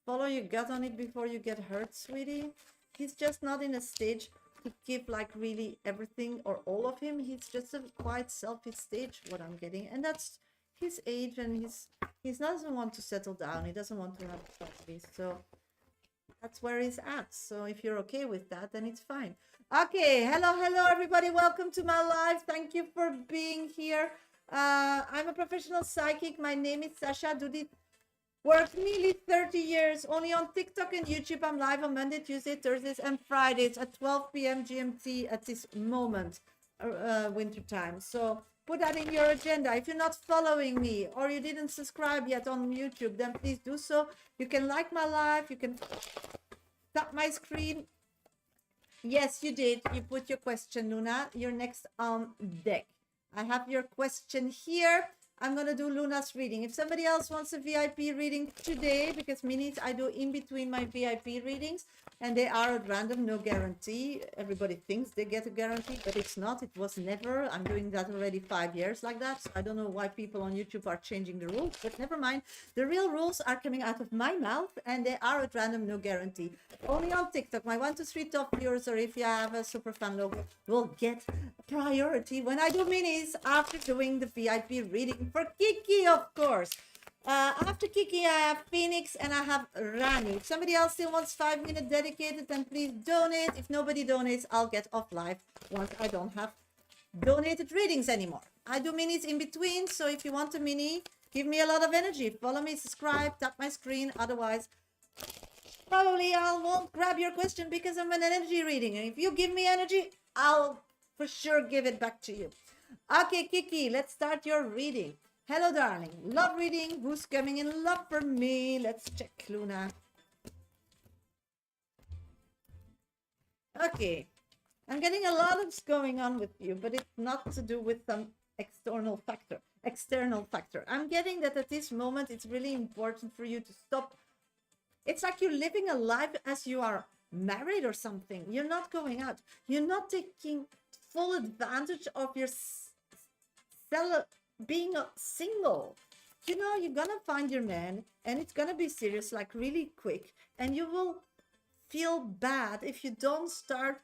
follow your gut on it before you get hurt, sweetie. He's just not in a stage to give like really everything or all of him. He's just a quite selfish stage, what I'm getting. And that's his age, and he doesn't want to settle down. He doesn't want to have a family. So that's where he's at. So if you're okay with that, then it's fine. Okay, hello everybody. Welcome to my live. Thank you for being here. I'm a professional psychic. My name is Shasha. Do this work nearly 30 years, only on TikTok and YouTube. I'm live on Monday, Tuesday, Thursdays, and Fridays at 12 p.m. GMT at this moment, winter time. So put that in your agenda. If you're not following me or you didn't subscribe yet on YouTube, then please do so. You can like my live. You can tap my screen. Yes, you did. You put your question, Luna. You're next on deck. I have your question here. I'm going to do Luna's reading. If somebody else wants a VIP reading today, because minis I do in between my VIP readings, and they are at random, no guarantee. Everybody thinks they get a guarantee, but it's not. It was never. I'm doing that already 5 years like that. So I don't know why people on YouTube are changing the rules, but never mind. The real rules are coming out of my mouth, and they are at random, no guarantee. Only on TikTok. My 1 to 3 top viewers, or if you have a super fan logo, will get priority when I do minis after doing the VIP reading for Kiki, of course. After Kiki, I have Phoenix and I have Rani. If somebody else still wants 5 minutes dedicated, then please donate. If nobody donates, I'll get off live once I don't have donated readings anymore. I do minis in between, so if you want a mini, give me a lot of energy. Follow me, subscribe, tap my screen. Otherwise, probably I won't grab your question because I'm an energy reading. And if you give me energy, I'll for sure give it back to you. Okay, Kiki, let's start your reading. Hello, darling. Love reading. Who's coming in love for me? Let's check, Luna. Okay. I'm getting a lot of going on with you, but it's not to do with some external factor. I'm getting that at this moment, it's really important for you to stop. It's like you're living a life as you are married or something. You're not going out. You're not taking full advantage of your being single. You know, you're gonna find your man and it's gonna be serious, like really quick, and you will feel bad if you don't start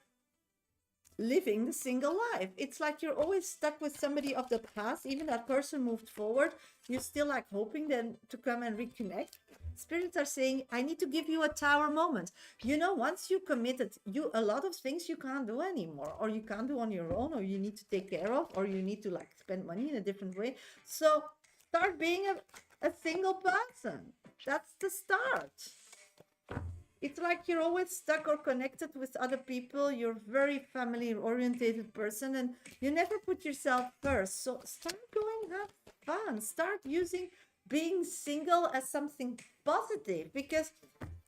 living the single life. It's like you're always stuck with somebody of the past. Even that person moved forward, you're still like hoping them to come and reconnect. Spirits are saying, I need to give you a tower moment. You know, once you committed, a lot of things you can't do anymore, or you can't do on your own, or you need to take care of, or you need to like spend money in a different way. So start being a single person. That's the start. It's like you're always stuck or connected with other people. You're a very family oriented person and you never put yourself first. So start going, have fun. Start using being single as something positive, because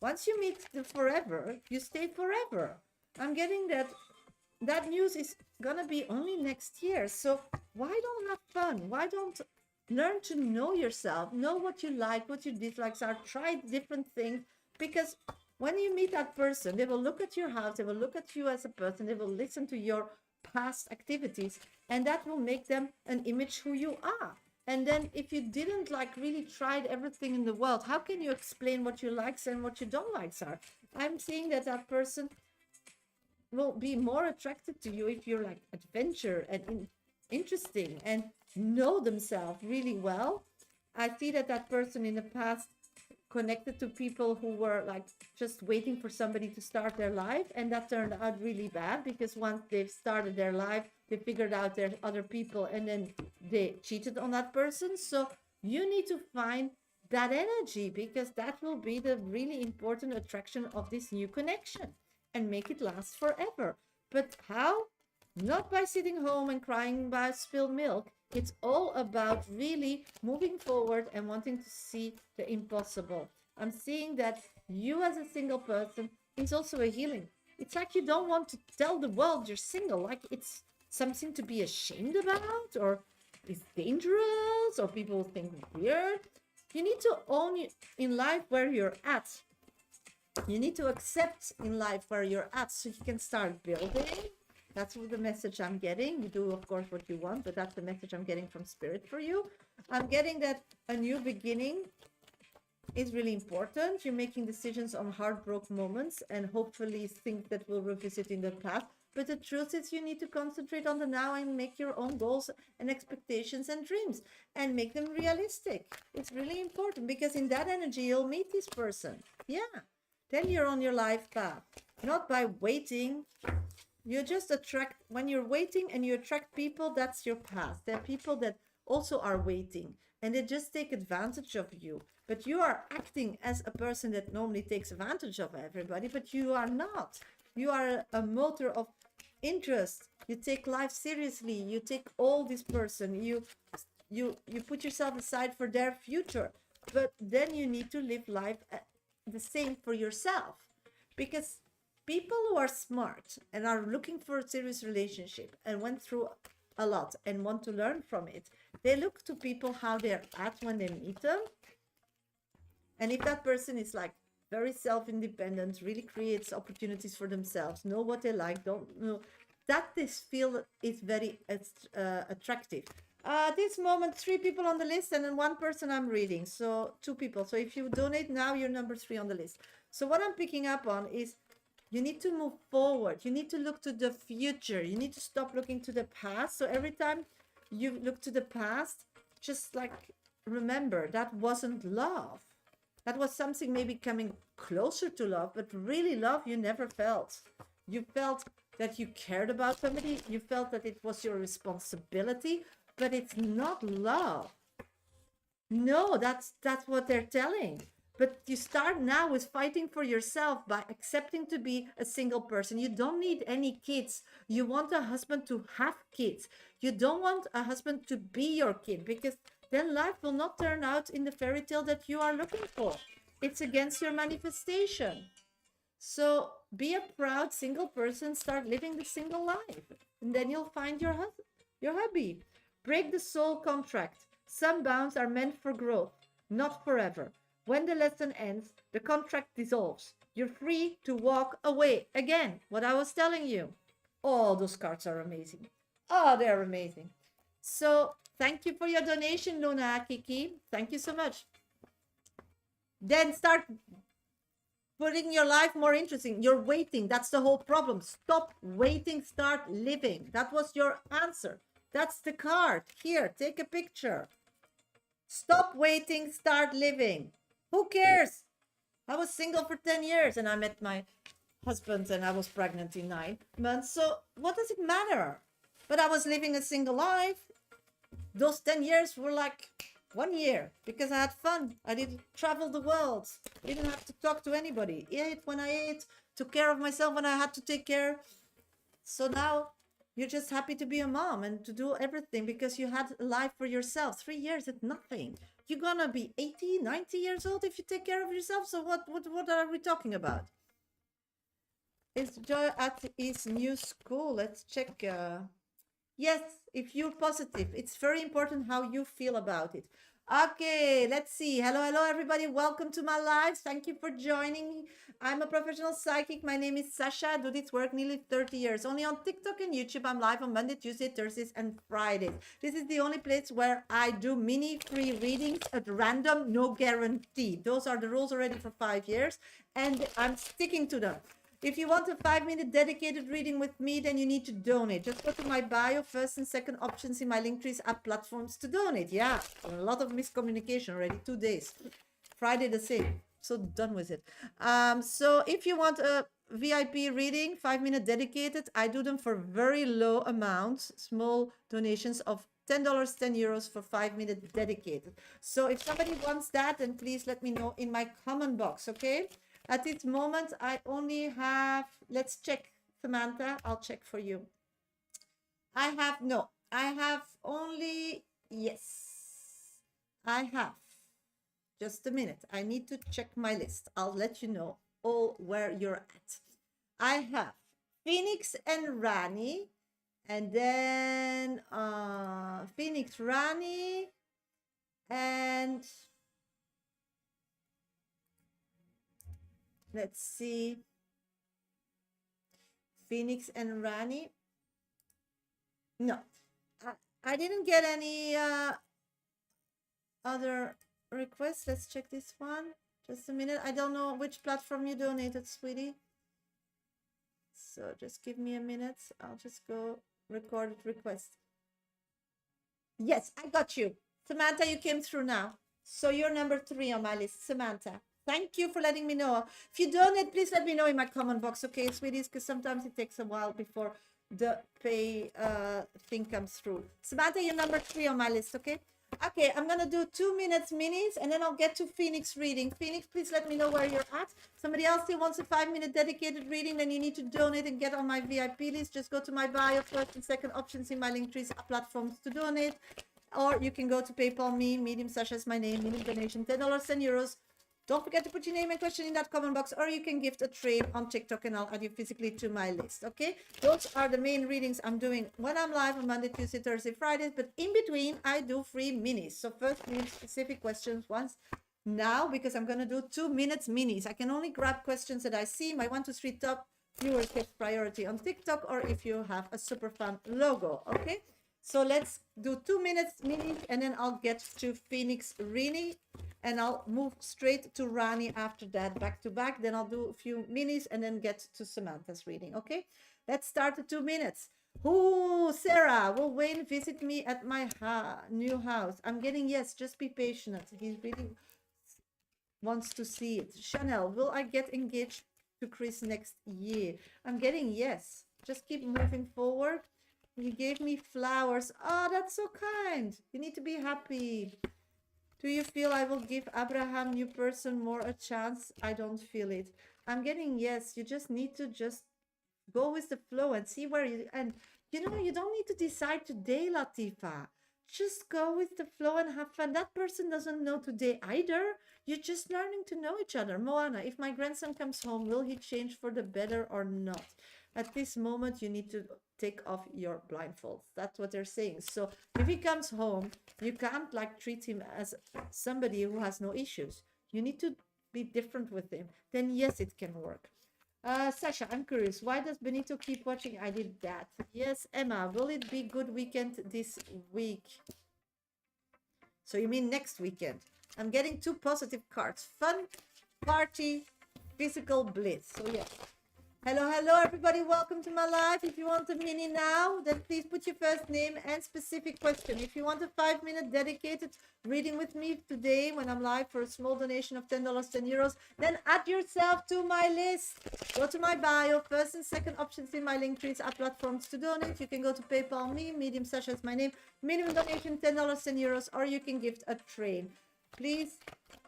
once you meet the forever, you stay forever. I'm getting that news is gonna be only next year. So why don't have fun? Why don't learn to know yourself, know what you like, what your dislikes are, try different things? Because when you meet that person, they will look at your house, they will look at you as a person, they will listen to your past activities, and that will make them an image who you are. And then if you didn't like really tried everything in the world, how can you explain what you likes and what you don't likes are? I'm seeing that person will be more attracted to you if you're like adventure and interesting and know themselves really well. I see that person in the past connected to people who were like just waiting for somebody to start their life, and that turned out really bad, because once they've started their life, they figured out there's other people and then they cheated on that person. So you need to find that energy, because that will be the really important attraction of this new connection, and make it last forever. But how? Not by sitting home and crying about spilled milk. It's all about really moving forward and wanting to see the impossible. I'm seeing that you as a single person is also a healing. It's like you don't want to tell the world you're single, like it's something to be ashamed about, or it's dangerous, or people think weird. You need to own in life where you're at. You need to accept in life where you're at, so you can start building. That's the message I'm getting. You do, of course, what you want, but that's the message I'm getting from Spirit for you. I'm getting that a new beginning is really important. You're making decisions on heartbroken moments and hopefully things that will revisit in the past. But the truth is, you need to concentrate on the now and make your own goals and expectations and dreams and make them realistic. It's really important because in that energy, you'll meet this person. Yeah. Then you're on your life path, not by waiting. You just attract, when you're waiting and you attract people, that's your path. There are people that also are waiting and they just take advantage of you. But you are acting as a person that normally takes advantage of everybody, but you are not. You are a motor of interest. You take life seriously. You take all this person. You put yourself aside for their future. But then you need to live life the same for yourself, because people who are smart and are looking for a serious relationship and went through a lot and want to learn from it, they look to people how they're at when they meet them. And if that person is like very self-independent, really creates opportunities for themselves, know what they like, don't know, that this field is very attractive. This moment, 3 people on the list and then 1 person I'm reading. So 2 people. So if you donate now, you're number 3 on the list. So what I'm picking up on is you need to move forward. You need to look to the future. You need to stop looking to the past. So every time you look to the past, just like remember that wasn't love. That was something maybe coming closer to love, but really love you never felt. You felt that you cared about somebody. You felt that it was your responsibility, but it's not love. No, that's what they're telling. But you start now with fighting for yourself by accepting to be a single person. You don't need any kids. You want a husband to have kids. You don't want a husband to be your kid, because then life will not turn out in the fairy tale that you are looking for. It's against your manifestation. So be a proud single person, start living the single life, and then you'll find your hubby. Break the soul contract. Some bonds are meant for growth, not forever. When the lesson ends, the contract dissolves. You're free to walk away. Again, what I was telling you. Oh, those cards are amazing. Oh, they're amazing. So thank you for your donation, Luna Kiki. Thank you so much. Then start putting your life more interesting. You're waiting. That's the whole problem. Stop waiting. Start living. That was your answer. That's the card. Here, take a picture. Stop waiting. Start living. Who cares? I was single for 10 years and I met my husband and I was pregnant in 9 months. So what does it matter? But I was living a single life. Those 10 years were like 1 year because I had fun. I didn't travel the world. Didn't have to talk to anybody. Ate when I ate. Took care of myself when I had to take care. So now you're just happy to be a mom and to do everything because you had a life for yourself. 3 years is nothing. You're gonna be 80, 90 years old if you take care of yourself. So what are we talking about? Is Joy at his new school? Let's check. Yes, if you're positive, it's very important how you feel about it. Okay, let's see. Hello, everybody. Welcome to my live. Thank you for joining. I'm a professional psychic. My name is Shasha. I do this work nearly 30 years. Only on TikTok and YouTube. I'm live on Monday, Tuesday, Thursdays, and Fridays. This is the only place where I do mini free readings at random, no guarantee. Those are the rules already for 5 years, and I'm sticking to them. If you want a 5-minute dedicated reading with me, then you need to donate. Just go to my bio. First and second options in my link trees are platforms to donate. Yeah, a lot of miscommunication already. 2 days. Friday the same. So done with it. So if you want a VIP reading, 5-minute dedicated, I do them for very low amounts, small donations of $10, 10 euros for 5-minute dedicated. So if somebody wants that, then please let me know in my comment box, okay? At this moment, I only have, let's check, Samantha, I'll check for you. I have only, yes, I have. Just a minute, I need to check my list. I'll let you know all where you're at. I have Phoenix and Rani, and then Phoenix, Rani, and let's see, Phoenix and Rani. No, I didn't get any other requests. Let's check this one. Just a minute. I don't know which platform you donated, sweetie. So just give me a minute. I'll just go recorded request. Yes, I got you. Samantha, you came through now. So you're number 3 on my list, Samantha. Thank you for letting me know. If you donate, please let me know in my comment box, okay, sweeties? Because sometimes it takes a while before the pay thing comes through. Samantha, you're number 3 on my list, okay? Okay, I'm gonna do 2 minutes minis and then I'll get to Phoenix reading. Phoenix, please let me know where you're at. Somebody else still wants a 5-minute dedicated reading, then you need to donate and get on my VIP list. Just go to my bio, first and second options in my link trees, platforms to donate. Or you can go to PayPal me, Medium Sasha is my name, minimum donation $10 and euros. Don't forget to put your name and question in that comment box, or you can gift a trade on TikTok and I'll add you physically to my list, okay? Those are the main readings I'm doing when I'm live on Monday, Tuesday, Thursday, Fridays, but in between I do free minis. So first we have specific questions once now, because I'm going to do 2 minutes minis. I can only grab questions that I see. My 1, 2, 3 top viewers get priority on TikTok, or if you have a super fun logo, okay? So let's do 2 minutes minis and then I'll get to Phoenix Rini and I'll move straight to Rani after that, back to back. Then I'll do a few minis and then get to Samantha's reading, okay? Let's start the 2 minutes. Ooh, Sarah, will Wayne visit me at my new house? I'm getting yes, just be patient. He really wants to see it. Chanel, will I get engaged to Chris next year? I'm getting yes. Just keep moving forward. He gave me flowers. Oh, that's so kind. You need to be happy. Do you feel I will give Abraham, new person, more a chance? I don't feel it. I'm getting yes. You just need to just go with the flow and see where you... And, you know, you don't need to decide today, Latifa. Just go with the flow and have fun. That person doesn't know today either. You're just learning to know each other. Moana, if my grandson comes home, will he change for the better or not? At this moment, you need to take off your blindfolds. That's what they're saying. So if he comes home, you can't like treat him as somebody who has no issues. You need to be different with him. Then yes, it can work. Sasha, I'm curious. Why does Benito keep watching? I did that. Yes, Emma, will it be good weekend this week? So you mean next weekend? I'm getting 2 positive cards. Fun, party, physical bliss. So yes. Hello, hello, everybody. Welcome to my live. If you want a mini now, then please put your first name and specific question. If you want a 5-minute dedicated reading with me today when I'm live for a small donation of $10, 10 euros, then add yourself to my list. Go to my bio. First and second options in my link trees are platforms to donate. You can go to PayPal me, Medium Sasha is my name, minimum donation $10, 10 euros, or you can gift a train. Please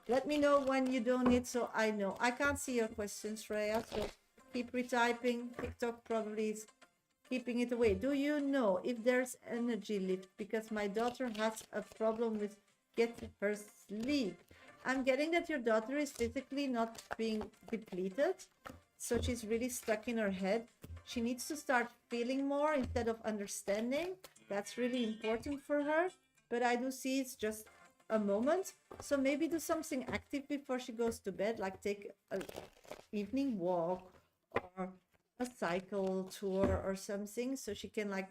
let me know when you donate so I know. I can't see your questions, Freya, so keep retyping. TikTok probably is keeping it away. Do you know if there's energy lift? Because my daughter has a problem with getting her sleep. I'm getting that your daughter is physically not being depleted. So she's really stuck in her head. She needs to start feeling more instead of understanding. That's really important for her. But I do see it's just a moment. So maybe do something active before she goes to bed, like take an evening walk or a cycle tour or something, so she can like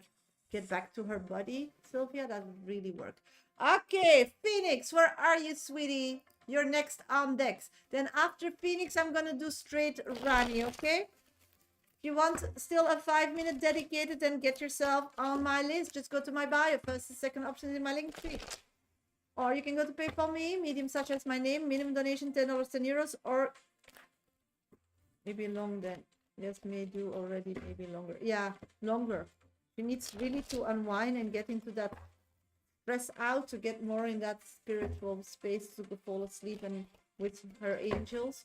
get back to her body. Sylvia, that would really work. Okay, Phoenix, where are you, sweetie? You're next on decks. Then after Phoenix, I'm gonna do straight Rani, okay? If you want still a 5-minute dedicated, then get yourself on my list. Just go to my bio, first and second options in my link tree. Or you can go to PayPal me, Medium Sasha is my name, minimum donation $10, 10 euros, or maybe long then. Yes, may do already, maybe longer. Yeah, longer. She needs really to unwind and get into that stress out, to get more in that spiritual space to fall asleep and with her angels.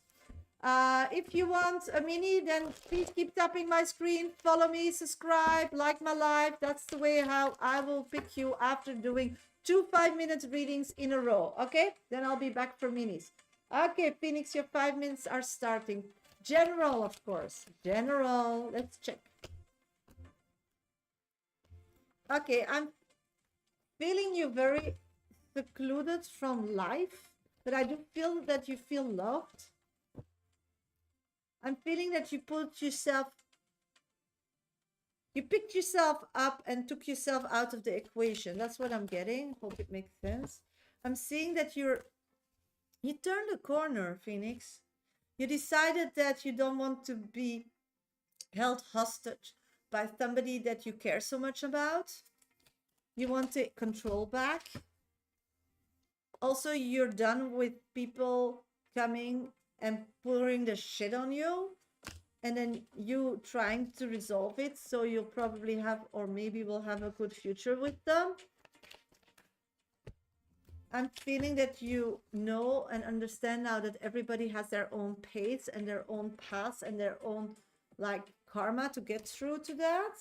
If you want a mini, then please keep tapping my screen, follow me, subscribe, like my live. That's the way how I will pick you after doing 2 5-minute readings in a row. Okay, then I'll be back for minis. Okay, Phoenix, your 5 minutes are starting. General, of course. General. Let's check. Okay, I'm feeling you very secluded from life, but I do feel that you feel loved. I'm feeling that you picked yourself up and took yourself out of the equation. That's what I'm getting. Hope it makes sense. I'm seeing that you turned a corner, Phoenix. You decided that you don't want to be held hostage by somebody that you care so much about. You want to control back. Also, you're done with people coming and pouring the shit on you, and then you trying to resolve it, so you'll probably have, or maybe will have, a good future with them. I'm feeling that you know and understand now that everybody has their own pace and their own path and their own like karma to get through to that.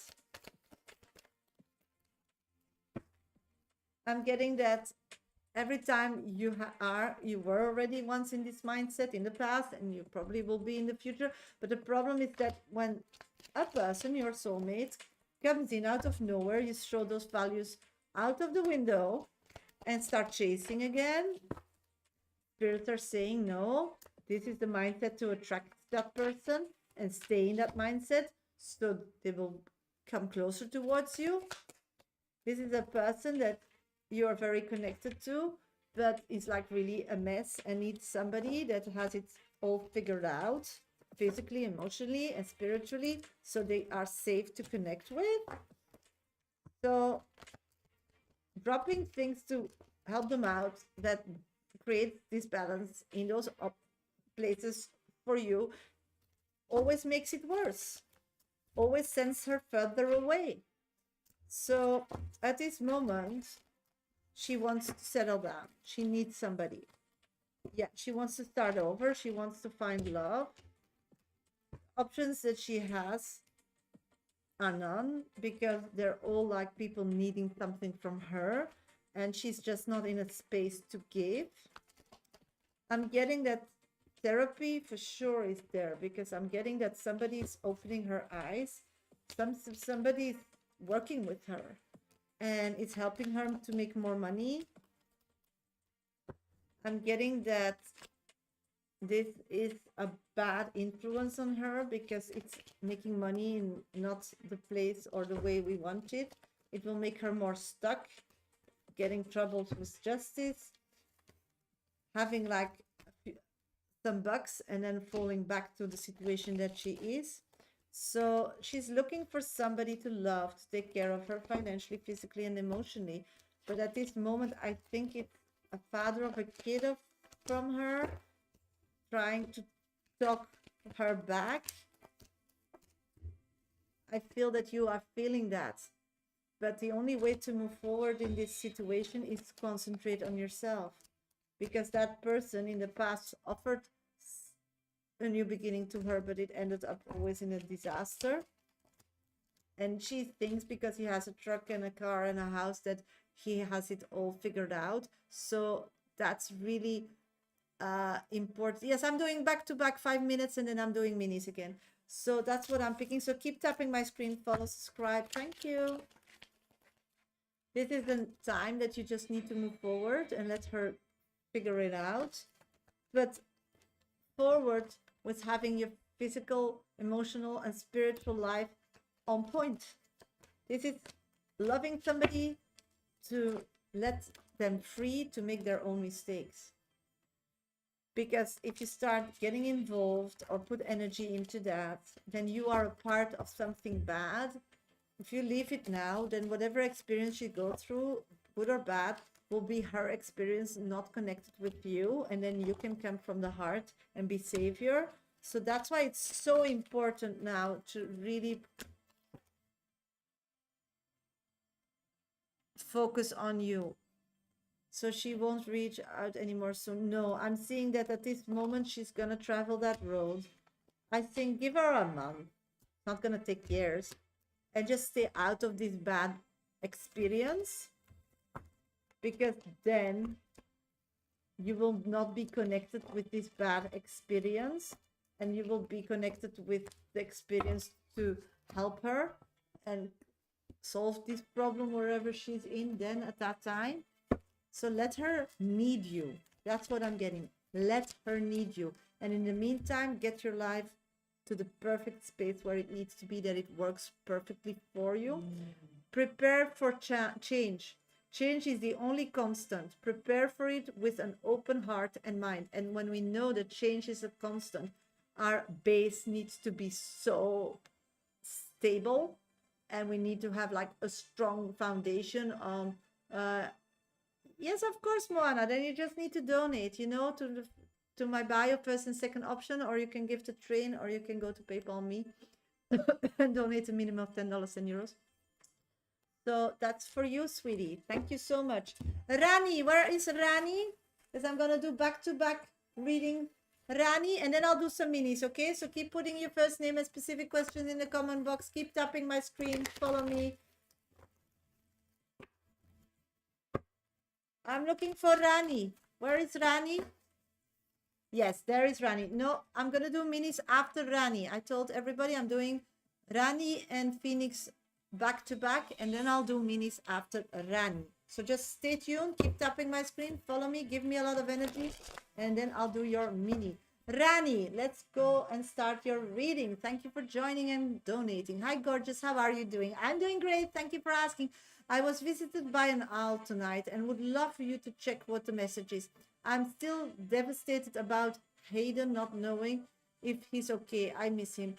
I'm getting that every time you were already once in this mindset in the past, and you probably will be in the future. But the problem is that when a person, your soulmate, comes in out of nowhere, you throw those values out of the window and start chasing again. Spirits are saying, no, this is the mindset to attract that person and stay in that mindset, so they will come closer towards you. This is a person that you are very connected to, but is like really a mess and needs somebody that has it all figured out, physically, emotionally, and spiritually, so they are safe to connect with. So dropping things to help them out that creates this balance in those places for you always makes it worse, always sends her further away. So at this moment, she wants to settle down. She needs somebody. Yeah, she wants to start over. She wants to find love. Options that she has are none, because they're all like people needing something from her, and she's just not in a space to give. I'm getting that therapy for sure is there, because I'm getting that somebody's opening her eyes. Somebody's working with her, and it's helping her to make more money. I'm getting that this is a bad influence on her, because it's making money in not the place or the way we want it. It will make her more stuck, getting troubles with justice, having like some bucks, and then falling back to the situation that she is. So she's looking for somebody to love, to take care of her financially, physically, and emotionally. But at this moment, I think it's a father of a kid from her trying to talk her back. I feel that you are feeling that. But the only way to move forward in this situation is to concentrate on yourself. Because that person in the past offered a new beginning to her, but it ended up always in a disaster. And she thinks because he has a truck and a car and a house that he has it all figured out. So that's really important. Yes, I'm doing back to back 5 minutes, and then I'm doing minis again. So that's what I'm picking. So keep tapping my screen, follow, subscribe. Thank you. This is the time that you just need to move forward and let her figure it out. But forward with having your physical, emotional, and spiritual life on point. This is loving somebody to let them free to make their own mistakes. Because if you start getting involved or put energy into that, then you are a part of something bad. If you leave it now, then whatever experience you go through, good or bad, will be her experience, not connected with you. And then you can come from the heart and be savior. So that's why it's so important now to really focus on you. So she won't reach out anymore. So no, I'm seeing that at this moment, she's going to travel that road. I think give her a month. It's not going to take years. And just stay out of this bad experience. Because then you will not be connected with this bad experience. And you will be connected with the experience to help her and solve this problem wherever she's in then at that time. So let her need you. That's what I'm getting. Let her need you. And in the meantime, get your life to the perfect space where it needs to be, that it works perfectly for you. Prepare for change. Change is the only constant. Prepare for it with an open heart and mind. And when we know that change is a constant, our base needs to be so stable, and we need to have like a strong foundation. Uh, yes, of course, Moana. Then you just need to donate, to my bio first and second option, or you can give to Train, or you can go to PayPal me and donate a minimum of $10 and euros. So that's for you, sweetie. Thank you so much. Rani, where is Rani? Because I'm going to do back-to-back reading Rani, and then I'll do some minis, okay? So keep putting your first name and specific questions in the comment box. Keep tapping my screen. Follow me. I'm looking for Rani. Where is Rani? Yes, there is Rani. No, I'm going to do minis after Rani. I told everybody I'm doing Rani and Phoenix back to back, and then I'll do minis after Rani. So just stay tuned, keep tapping my screen, follow me, give me a lot of energy, and then I'll do your mini. Rani, let's go and start your reading. Thank you for joining and donating. Hi, gorgeous. How are you doing? I'm doing great. Thank you for asking. I was visited by an owl tonight and would love for you to check what the message is. I'm still devastated about Hayden not knowing if he's okay. I miss him.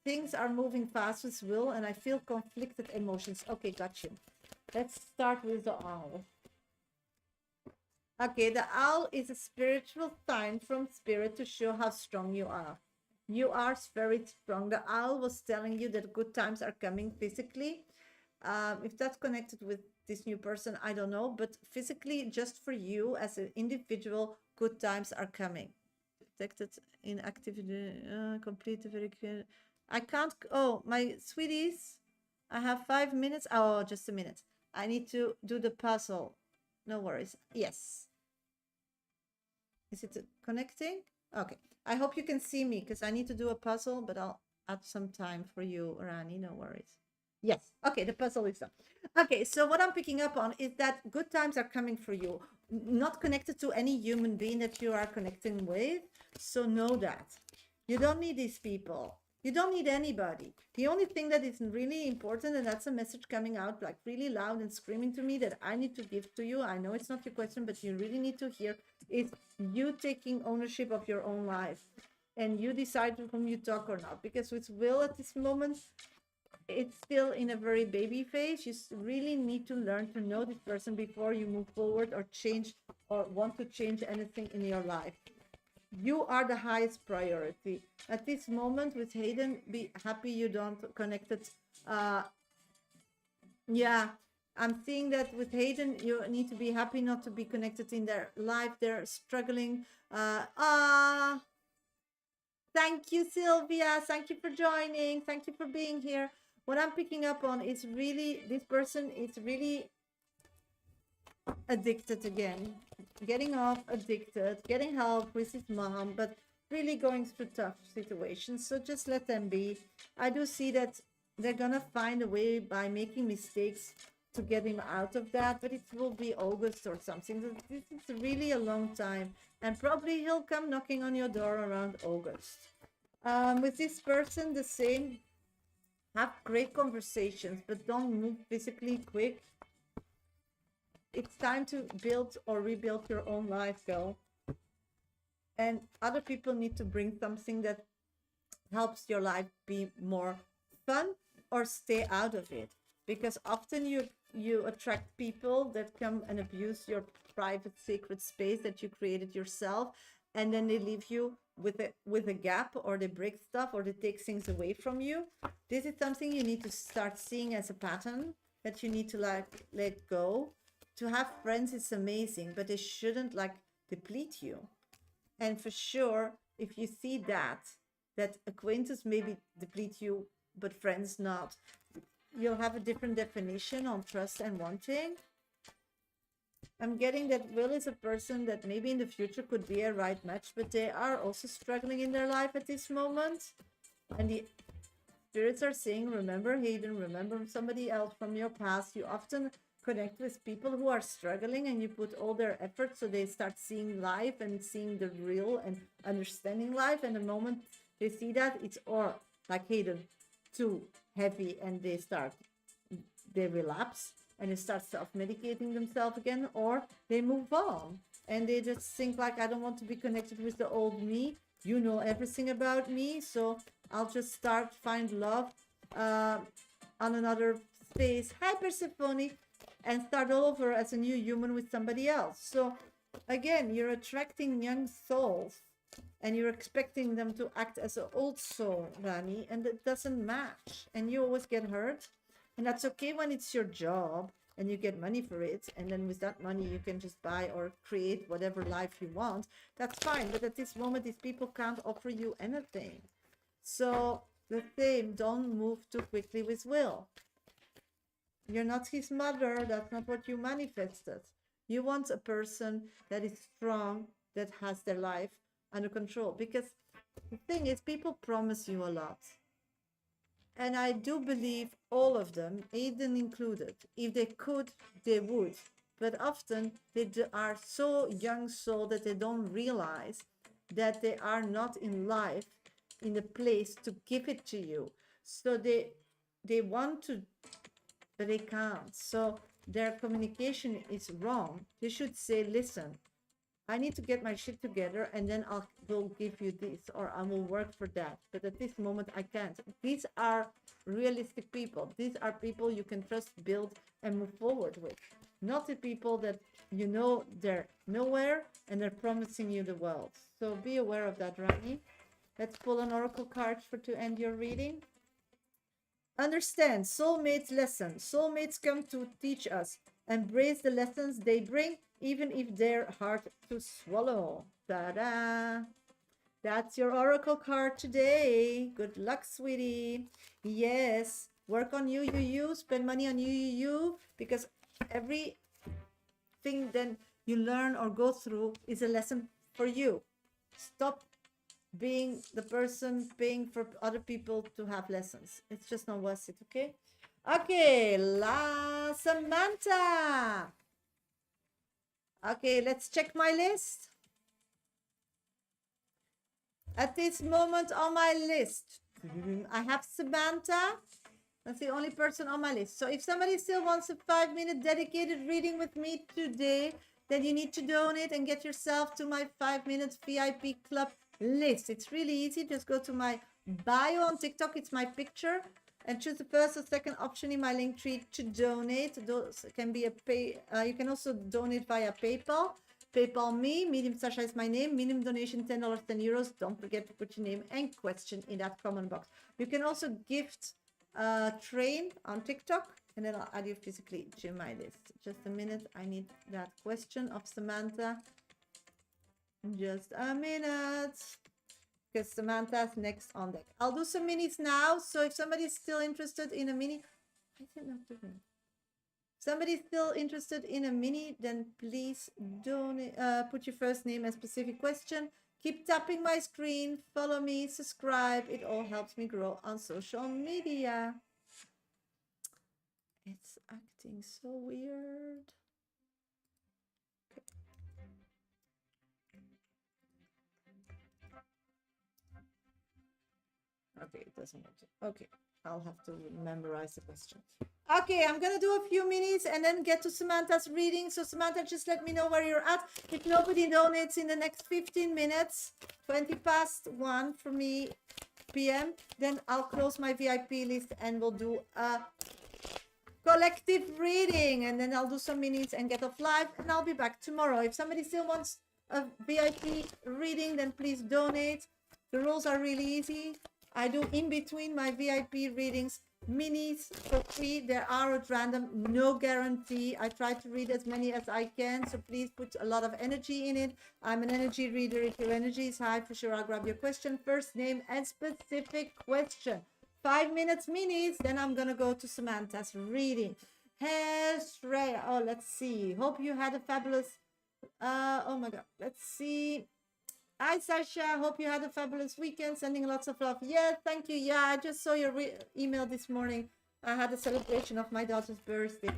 Things are moving fast with Will, and I feel conflicted emotions. Okay, got you. Let's start with the owl. Okay, the owl is a spiritual sign from spirit to show how strong you are. You are very strong. The owl was telling you that good times are coming physically. If that's connected with this new person, I don't know. But physically, just for you as an individual, good times are coming. Detected inactivity. Complete very clear. I can't. Oh, my sweeties, I have 5 minutes. Oh, just a minute. I need to do the puzzle. No worries. Yes. Is it connecting? Okay. I hope you can see me because I need to do a puzzle, but I'll add some time for you, Rani. No worries. Yes. Okay. The puzzle is done. Okay. So what I'm picking up on is that good times are coming for you, not connected to any human being that you are connecting with. So know that you don't need these people. You don't need anybody. The only thing that is really important, and that's a message coming out like really loud and screaming to me that I need to give to you. I know it's not your question, but you really need to hear, is you taking ownership of your own life and you decide with whom you talk or not. Because with Will at this moment, it's still in a very baby phase. You really need to learn to know this person before you move forward or change or want to change anything in your life. You are the highest priority at this moment. With Hayden, be happy you don't connected. Yeah, I'm seeing that with Hayden, you need to be happy not to be connected in their life. They're struggling. Thank you, Sylvia. Thank you for joining. Thank you for being here. What I'm picking up on is really, this person is really addicted again, getting off addicted, getting help with his mom, but really going through tough situations. So just let them be. I do see that they're gonna find a way by making mistakes to get him out of that, but it will be August or something. This is really a long time, and probably he'll come knocking on your door around August. With this person, the same. Have great conversations, but don't move physically quick. It's time to build or rebuild your own life, girl. And other people need to bring something that helps your life be more fun or stay out of it. Because often you attract people that come and abuse your private sacred space that you created yourself, and then they leave you with a gap, or they break stuff, or they take things away from you. This is something you need to start seeing as a pattern that you need to like let go. To have friends is amazing, but they shouldn't like deplete you. And for sure, if you see that acquaintance maybe deplete you, but friends not, you'll have a different definition on trust and wanting. I'm getting that Will is a person that maybe in the future could be a right match, but they are also struggling in their life at this moment. And the spirits are saying, remember Hayden, remember somebody else from your past. You often connect with people who are struggling, and you put all their effort so they start seeing life and seeing the real and understanding life. And the moment they see that, it's or like Hayden, too heavy, and they relapse and they start self-medicating themselves again, or they move on and they just think like, I don't want to be connected with the old me. You know everything about me, so I'll just find love uh, on another space, hi Persephone, and start all over as a new human with somebody else. So again, you're attracting young souls and you're expecting them to act as an old soul, Rani, and it doesn't match. And you always get hurt. And that's okay when it's your job and you get money for it. And then with that money, you can just buy or create whatever life you want. That's fine. But at this moment, these people can't offer you anything. So the same, don't move too quickly with Will. You're not his mother. That's not what you manifested. You want a person that is strong, that has their life under control. Because the thing is, people promise you a lot. And I do believe all of them, Aiden included, if they could, they would. But often they are so young soul that they don't realize that they are not in life, in the place to give it to you. So they want to, but they can't. So their communication is wrong. They should say, listen, I need to get my shit together and then I will give you this or I will work for that. But at this moment, I can't. These are realistic people. These are people you can trust, build, and move forward with. Not the people that you know they're nowhere and they're promising you the world. So be aware of that, Rani. Let's pull an oracle card to end your reading. Understand, soulmates lesson. Soulmates come to teach us. Embrace the lessons they bring, even if they're hard to swallow. Ta-da! That's your oracle card today. Good luck, sweetie. Yes, work on you. Spend money on you, because everything then you learn or go through is a lesson for you. Stop being the person paying for other people to have lessons. It's just not worth it, okay? Okay, La Samantha. Okay, let's check my list. At this moment on my list, I have Samantha. That's the only person on my list. So if somebody still wants a 5-minute dedicated reading with me today, then you need to donate and get yourself to my 5-minute VIP club list. It's really easy. Just go to my bio on TikTok. It's my picture. And choose the first or second option in my link tree to donate. Those can be a pay. You can also donate via PayPal. PayPal me. Medium Sasha is my name. Minimum donation $10, €10. Don't forget to put your name and question in that comment box. You can also gift train on TikTok, and then I'll add you physically to my list. Just a minute. I need that question of Samantha. Just a minute. Because Samantha's next on deck. I'll do some minis now. So if somebody's still interested in a mini, I didn't have to win. If somebody's still interested in a mini, then please donate. Put your first name and specific question. Keep tapping my screen. Follow me. Subscribe. It all helps me grow on social media. It's acting so weird. Okay, it doesn't want to. Okay, I'll have to memorize the question. Okay, I'm gonna do a few minutes and then get to Samantha's reading. So Samantha, just let me know where you're at. If nobody donates in the next 15 minutes, 20 past 1 for me PM, then I'll close my VIP list and we'll do a collective reading. And then I'll do some minutes and get off live and I'll be back tomorrow. If somebody still wants a VIP reading, then please donate. The rules are really easy. I do in between my VIP readings minis for free. There are at random, no guarantee. I try to read as many as I can, so please put a lot of energy in it. I'm an energy reader. If your energy is high, for sure I'll grab your question, first name and specific question. 5 minutes minis, then I'm gonna go to Samantha's reading. Hey Shreya, oh, let's see. Hope you had a fabulous oh my god, let's see. Hi, Sasha. Hope you had a fabulous weekend. Sending lots of love. Yes, thank you. Yeah, I just saw your email this morning. I had a celebration of my daughter's birthday.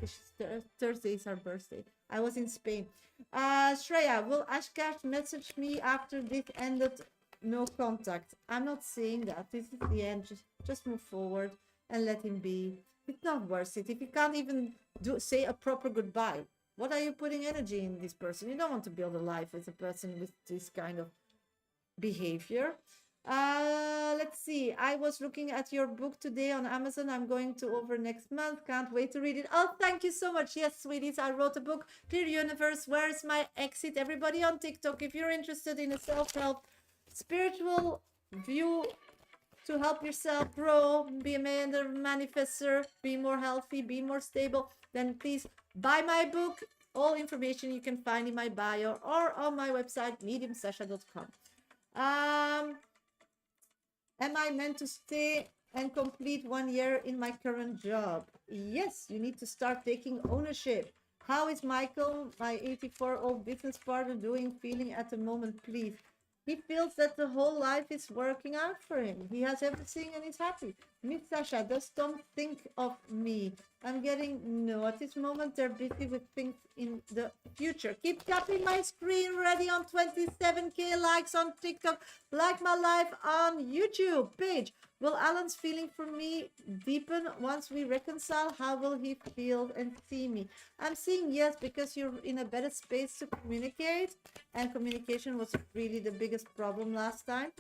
Thursday is her birthday. I was in Spain. Shreya, will Ashkash message me after this ended? No contact. I'm not saying that. This is the end. Just move forward and let him be. It's not worth it. If you can't even say a proper goodbye, what are you putting energy in this person? You don't want to build a life with a person with this kind of behavior. Let's see. I was looking at your book today on Amazon. I'm going to over next month. Can't wait to read it. Oh, thank you so much. Yes, sweeties, I wrote a book, Clear Universe. Where is my exit? Everybody on TikTok, if you're interested in a self-help, spiritual view to help yourself grow, be a manifester, be more healthy, be more stable, then please buy my book. All information you can find in my bio or on my website, mediumsasha.com. Am I meant to stay and complete 1 year in my current job? Yes, you need to start taking ownership. How is Michael, my 84-year-old business partner, doing, feeling at the moment, please? He feels that the whole life is working out for him. He has everything and he's happy. Miss Sasha, just don't think of me. I'm getting no. At this moment, they're busy with things in the future. Keep tapping my screen ready on 27K likes on TikTok. Like my live on YouTube page. Will Alan's feeling for me deepen once we reconcile? How will he feel and see me? I'm seeing yes, because you're in a better space to communicate. And communication was really the biggest problem last time.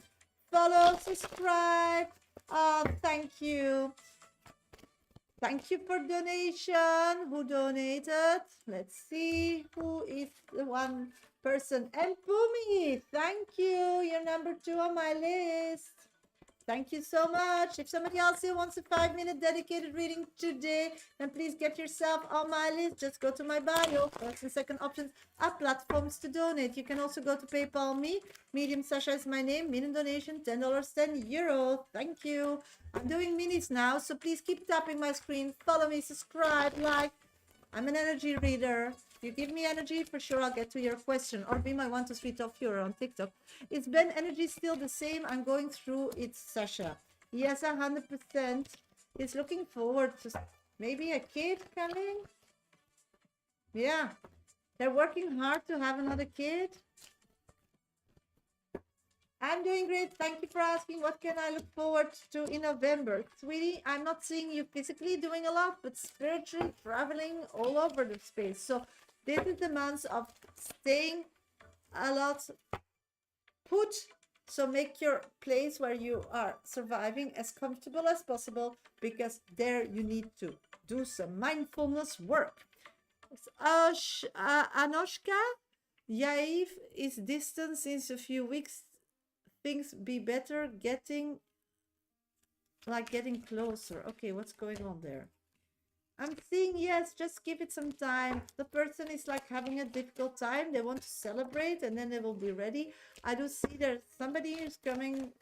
Follow, subscribe. Oh, thank you. Thank you for donation. Who donated? Let's see who is the one person. And Pumi, thank you. You're number 2 on my list. Thank you so much. If somebody else here wants a 5-minute dedicated reading today, then please get yourself on my list. Just go to my bio. First and second options are platforms to donate. You can also go to PayPal me. Medium Sasha is my name. Minimum donation, $10, €10. Thank you. I'm doing minis now, so please keep tapping my screen. Follow me, subscribe, like. I'm an energy reader. If you give me energy, for sure I'll get to your question. Or be my 1, 2, 3 top viewer on TikTok. Is Ben energy still the same? I'm going through it, Sasha. Yes, 100%. He's looking forward to maybe a kid coming. Yeah. They're working hard to have another kid. I'm doing great. Thank you for asking. What can I look forward to in November? Sweetie, I'm not seeing you physically doing a lot, but spiritually traveling all over the space. So this is the month of staying a lot put. So make your place where you are surviving as comfortable as possible, because there you need to do some mindfulness work. Anoshka, Yaiv is distant since a few weeks. Things be better, getting closer. Okay, what's going on there? I'm seeing yes, just give it some time. The person is like having a difficult time. They want to celebrate and then they will be ready. I do see there's somebody who's coming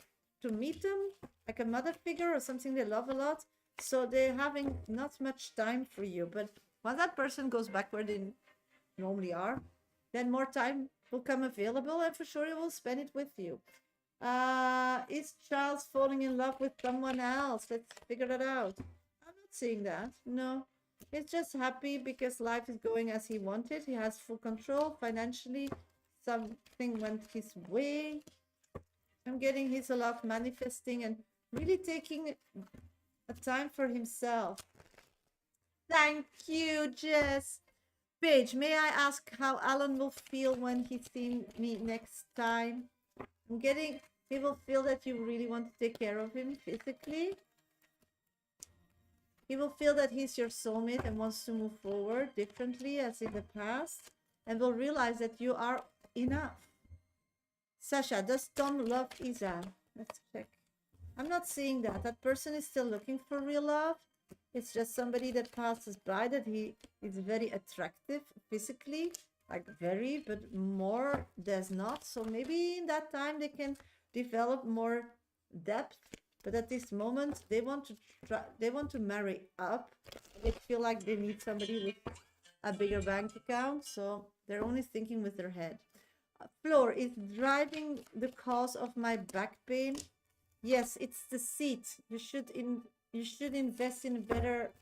to meet them, like a mother figure or something they love a lot. So they're having not much time for you. But once that person goes back where they normally are, then more time will come available and for sure he will spend it with you. Is Charles falling in love with someone else? Let's figure that out. I'm not seeing that. No. He's just happy because life is going as he wanted. He has full control financially. Something went his way. I'm getting he's a lot manifesting and really taking a time for himself. Thank you, Jess. Paige, may I ask how Alan will feel when he sees me next time? I'm getting he will feel that you really want to take care of him physically. He will feel that he's your soulmate and wants to move forward differently as in the past, and will realize that you are enough. Sasha, does Tom love Isa? Let's check. I'm not seeing that. That person is still looking for real love. It's just somebody that passes by that he is very attractive physically, like very, but more does not. So maybe in that time they can develop more depth. But at this moment, they want to marry up. They feel like they need somebody with a bigger bank account, so they're only thinking with their head. Floor is driving the cause of my back pain. Yes, it's the seat. You should invest in better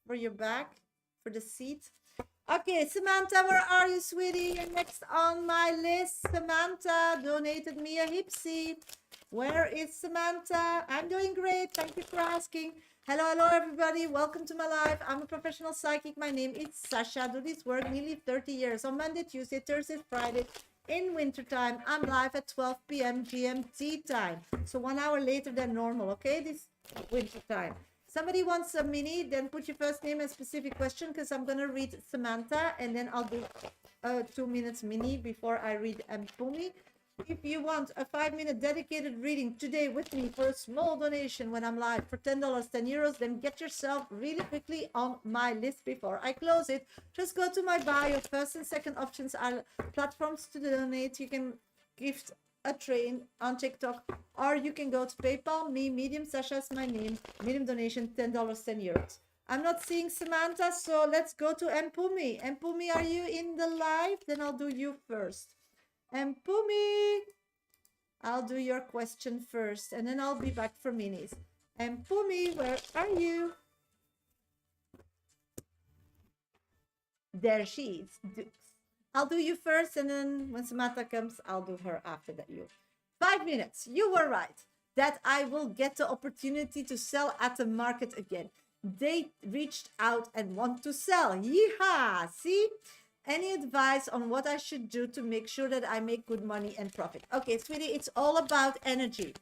for your back, for the seat. Okay, Samantha, where are you, sweetie? You're next on my list. Samantha donated me a hipsy. Where is Samantha? I'm doing great. Thank you for asking. Hello, everybody. Welcome to my life. I'm a professional psychic. My name is Sasha. I do this work nearly 30 years. On Monday, Tuesday, Thursday, Friday, In wintertime, I'm live at 12 p.m. GMT time. So 1 hour later than normal, okay? This winter time. Somebody wants a mini, then put your first name and specific question, because I'm going to read Samantha, and then I'll do 2 minutes mini before I read Mpumi. If you want a 5-minute dedicated reading today with me for a small donation when I'm live for $10, €10, then get yourself really quickly on my list before I close it. Just go to my bio. First and second options are platforms to donate. You can gift a train on TikTok, or you can go to PayPal. Me, Medium Sasha is my name. Medium donation, $10, €10. I'm not seeing Samantha, so let's go to Mpumi. Mpumi, are you in the live? Then I'll do you first. Mpumi, I'll do your question first, and then I'll be back for minis. Mpumi, where are you? There she is. I'll do you first, and then when Samantha comes, I'll do her after that. You. 5 minutes. You were right that I will get the opportunity to sell at the market again. They reached out and want to sell. Yeehaw! See? Any advice on what I should do to make sure that I make good money and profit? Okay, sweetie, it's all about energy.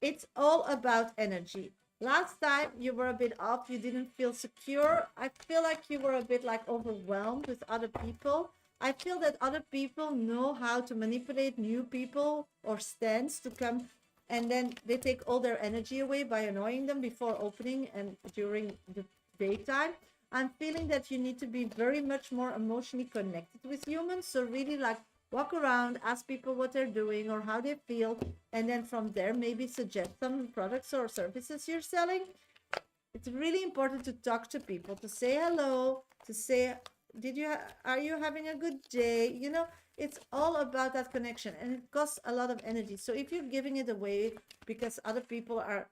It's all about energy. Last time you were a bit off, you didn't feel secure. I feel like you were a bit like overwhelmed with other people. I feel that other people know how to manipulate new people or stands to come, and then they take all their energy away by annoying them before opening and during the daytime. I'm feeling that you need to be very much more emotionally connected with humans. So really like walk around, ask people what they're doing or how they feel. And then from there, maybe suggest some products or services you're selling. It's really important to talk to people, to say hello, to say, are you having a good day? You know, it's all about that connection, and it costs a lot of energy. So if you're giving it away because other people are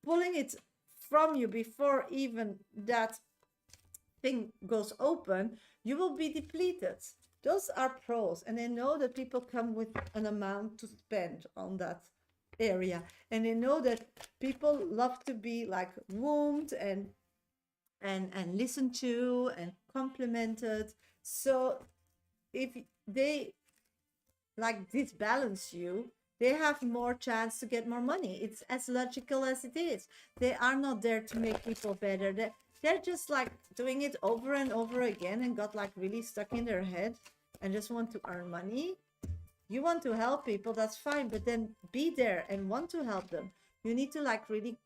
pulling it from you before even that thing goes open, you will be depleted. Those are pros, and they know that people come with an amount to spend on that area, and they know that people love to be like wooed and listened to and complimented. So if they like disbalance you, they have more chance to get more money. It's as logical as it is. They are not there to make people better. They're just like doing it over and over again and got like really stuck in their head and just want to earn money. You want to help people, that's fine, but then be there and want to help them. You need to like really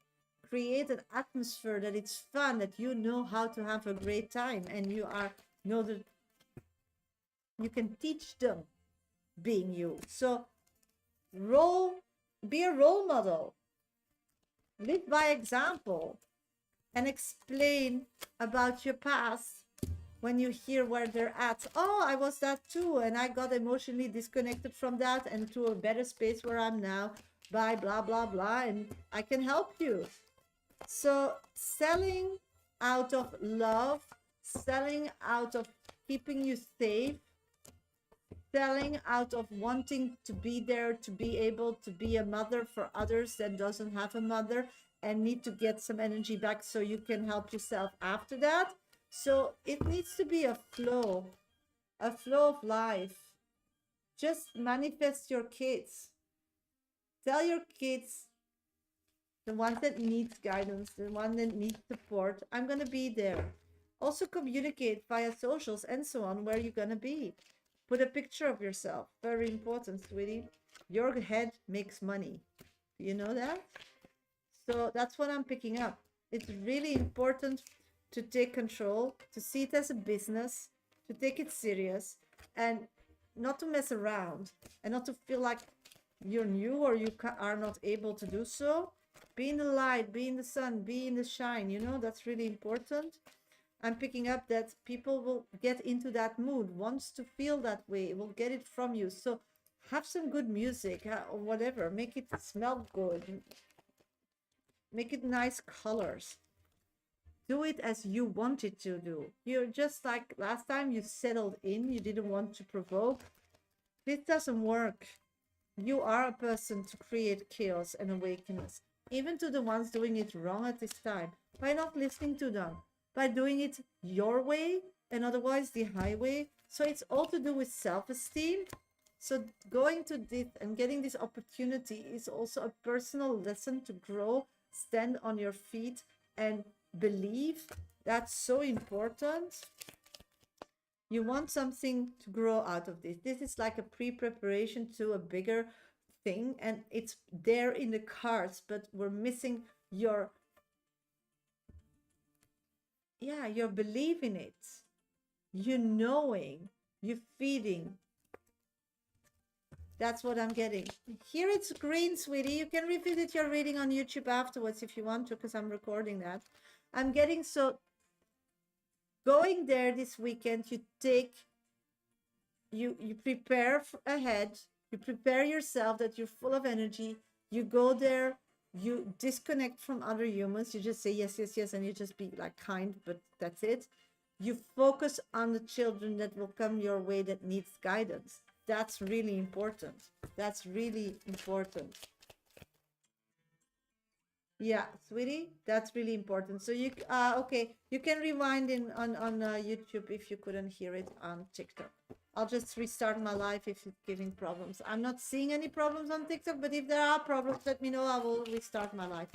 create an atmosphere that it's fun, that you know how to have a great time, and you know that you can teach them being you. So be a role model, live by example, and explain about your past when you hear where they're at. Oh, I was that too, and I got emotionally disconnected from that and to a better space where I'm now by blah blah blah, and I can help you. So selling out of love, selling out of keeping you safe, selling out of wanting to be there, to be able to be a mother for others that doesn't have a mother and need to get some energy back so you can help yourself after that. So it needs to be a flow of life. Just manifest your kids. Tell your kids, the ones that need guidance, the one that needs support, I'm going to be there. Also communicate via socials and so on where you're going to be. Put a picture of yourself. Very important, sweetie. Your head makes money. You know that? So that's what I'm picking up. It's really important to take control, to see it as a business, to take it serious, and not to mess around, and not to feel like you're new or you are not able to do so. Be in the light, be in the sun, be in the shine. You know, that's really important. I'm picking up that people will get into that mood, wants to feel that way, will get it from you. So have some good music or whatever. Make it smell good. Make it nice colors. Do it as you want it to do. You're just like last time, you settled in, you didn't want to provoke. This doesn't work. You are a person to create chaos and awakeness, even to the ones doing it wrong at this time, by not listening to them, by doing it your way and otherwise the highway. So it's all to do with self-esteem. So going to this and getting this opportunity is also a personal lesson to grow, stand on your feet, and believe. That's so important. You want something to grow out of this. This is like a pre-preparation to a bigger thing, and it's there in the cards, but we're missing your, yeah, your belief in it, you knowing, you feeding. That's what I'm getting. Here it's green, sweetie. You can revisit your reading on YouTube afterwards if you want to, because I'm recording that. I'm getting, so going there this weekend, you take, you prepare ahead, you prepare yourself that you're full of energy, you go there, you disconnect from other humans, you just say yes, yes, yes, and you just be like kind, but that's it. You focus on the children that will come your way that needs guidance. That's really important. That's really important. Yeah, sweetie, that's really important. So you, okay, you can rewind in on YouTube if you couldn't hear it on TikTok. I'll just restart my live if it's giving problems. I'm not seeing any problems on TikTok, but if there are problems, let me know. I will restart my live.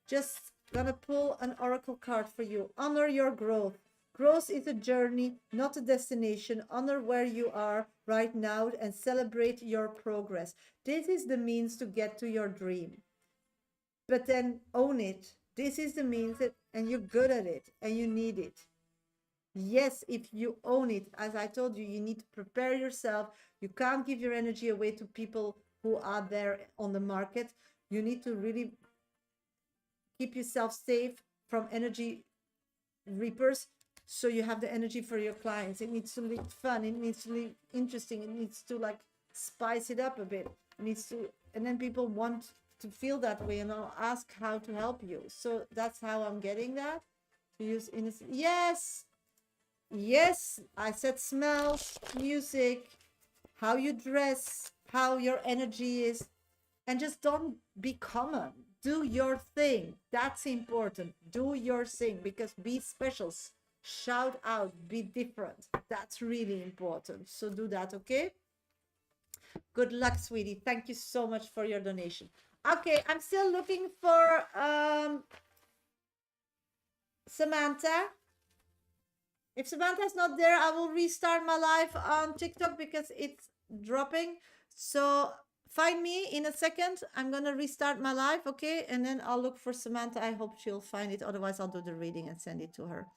Just gonna pull an oracle card for you. Honor your growth. Growth is a journey, not a destination. Honor where you are right now and celebrate your progress. This is the means to get to your dream. But then own it. This is the means that, and you're good at it and you need it. Yes, if you own it, as I told you, you need to prepare yourself. You can't give your energy away to people who are there on the market. You need to really keep yourself safe from energy reapers, so you have the energy for your clients. It needs to look fun, it needs to look interesting, it needs to like spice it up a bit, it needs to, and then people want to feel that way, and I'll ask how to help you. So that's how I'm getting that, to use innocent. Yes, yes, I said smells, music, how you dress, how your energy is, and just don't be common. Do your thing. That's important. Do your thing, because be special. Shout out, be different. That's really important. So do that, okay? Good luck, sweetie. Thank you so much for your donation. Okay, I'm still looking for Samantha. If Samantha's not there, I will restart my live on TikTok because it's dropping. So find me in a second. I'm gonna restart my live, okay? And then I'll look for Samantha. I hope she'll find it. Otherwise, I'll do the reading and send it to her.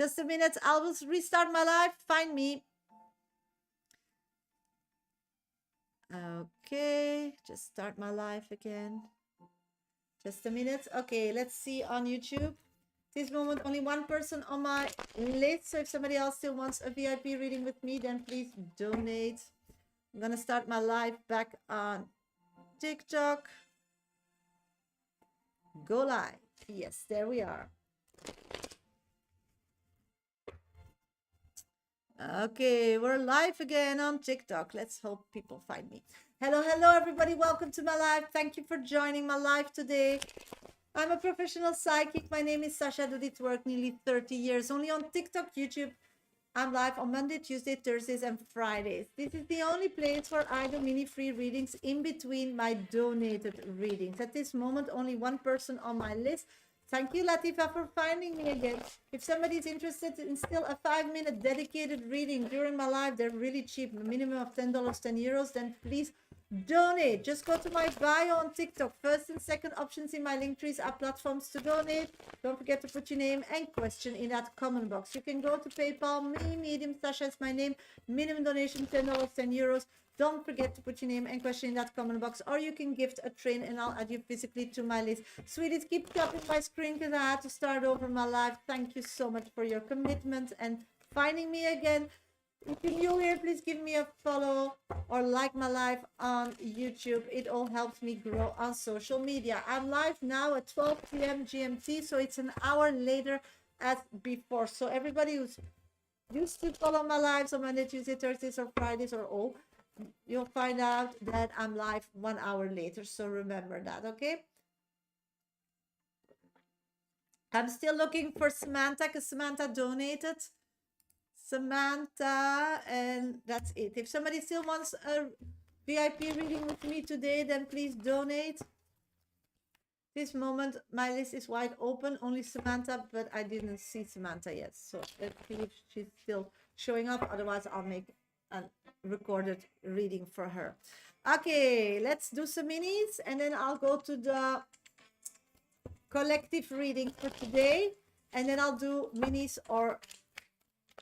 Just a minute. I will restart my live. Find me. Okay, just start my live again. Just a minute. Okay, let's see on YouTube. This moment, only one person on my list. So if somebody else still wants a VIP reading with me, then please donate. I'm gonna start my live back on TikTok. Go live. Yes, there we are. Okay, we're live again on TikTok. Let's hope people find me. Hello, hello, everybody. Welcome to my live. Thank you for joining my live today. I'm a professional psychic. My name is Shasha. I do this work nearly 30 years, only on TikTok, YouTube. I'm live on Monday, Tuesday, Thursdays, and Fridays. This is the only place where I do mini free readings in between my donated readings. At this moment, only one person on my list. Thank you, Latifa, for finding me again. If somebody's interested in still a 5-minute dedicated reading during my live, they're really cheap, a minimum of $10, €10, then please donate. Just go to my bio on TikTok. First and second options in my link trees are platforms to donate. Don't forget to put your name and question in that comment box. You can go to PayPal, Medium, Sasha is my name. Minimum donation $10, €10. Don't forget to put your name and question in that comment box, or you can gift a train and I'll add you physically to my list. Sweeties, keep tapping my screen because I had to start over my live. Thank you so much for your commitment and finding me again. If you're new here, please give me a follow or like my live on YouTube. It all helps me grow on social media. I'm live now at 12 p.m. GMT, so it's an hour later as before. So everybody who's used to follow my lives on Monday, Tuesday, Thursdays, or Fridays, or all, you'll find out that I'm live 1 hour later. So remember that, okay? I'm still looking for Samantha because Samantha donated. Samantha, and that's it. If somebody still wants a VIP reading with me today, then please donate. This moment, my list is wide open. Only Samantha, but I didn't see Samantha yet. So let's see if she's still showing up. Otherwise, I'll make a recorded reading for her. Okay, let's do some minis, and then I'll go to the collective reading for today, and then I'll do minis or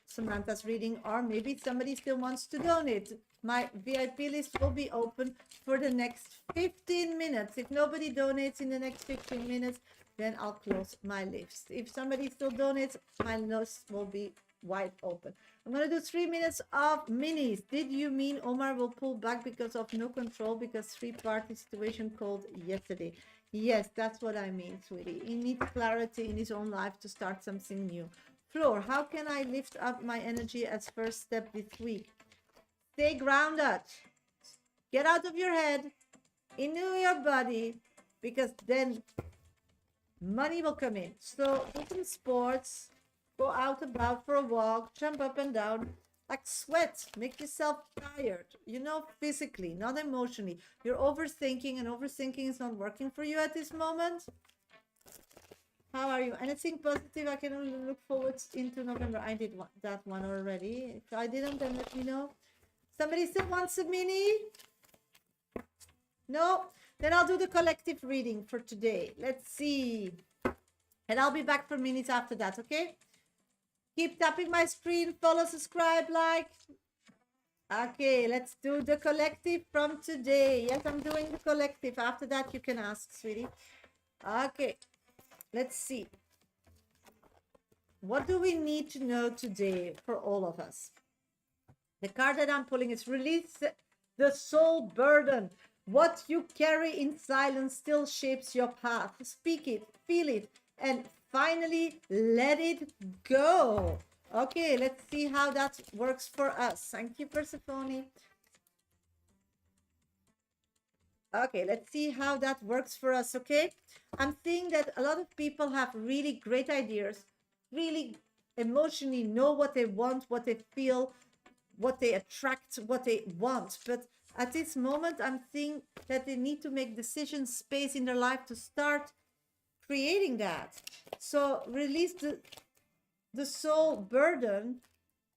Samantha's reading, or maybe somebody still wants to donate. My VIP list will be open for the next 15 minutes. If nobody donates in the next 15 minutes, then I'll close my list. If somebody still donates, my list will be wide open. I'm going to do 3 minutes of minis. Did you mean Omar will pull back because of no control, because three-party situation called yesterday? Yes, that's what I mean, sweetie. He needs clarity in his own life to start something new. Floor, how can I lift up my energy as first step this week? Stay grounded. Get out of your head, into your body, because then money will come in. So do some sports, go out about for a walk, jump up and down, like sweat, make yourself tired, you know, physically, not emotionally. You're overthinking, and overthinking is not working for you at this moment. How are you? Anything positive? I can only look forward into November. I did that one already. If I didn't, then let me know. Somebody still wants a mini? No? Then I'll do the collective reading for today. Let's see. And I'll be back for minutes after that, okay? Keep tapping my screen. Follow, subscribe, like. Okay, let's do the collective from today. Yes, I'm doing the collective. After that, you can ask, sweetie. Okay. Let's see. What do we need to know today for all of us? The card that I'm pulling is release the soul burden. What you carry in silence still shapes your path. Speak it, feel it, and finally let it go. Okay, let's see how that works for us. Thank you, Persephone. Okay, let's see how that works for us, okay? I'm seeing that a lot of people have really great ideas, really emotionally know what they want, what they feel, what they attract, what they want. But at this moment, I'm seeing that they need to make decisions, space in their life to start creating that. So release the soul burden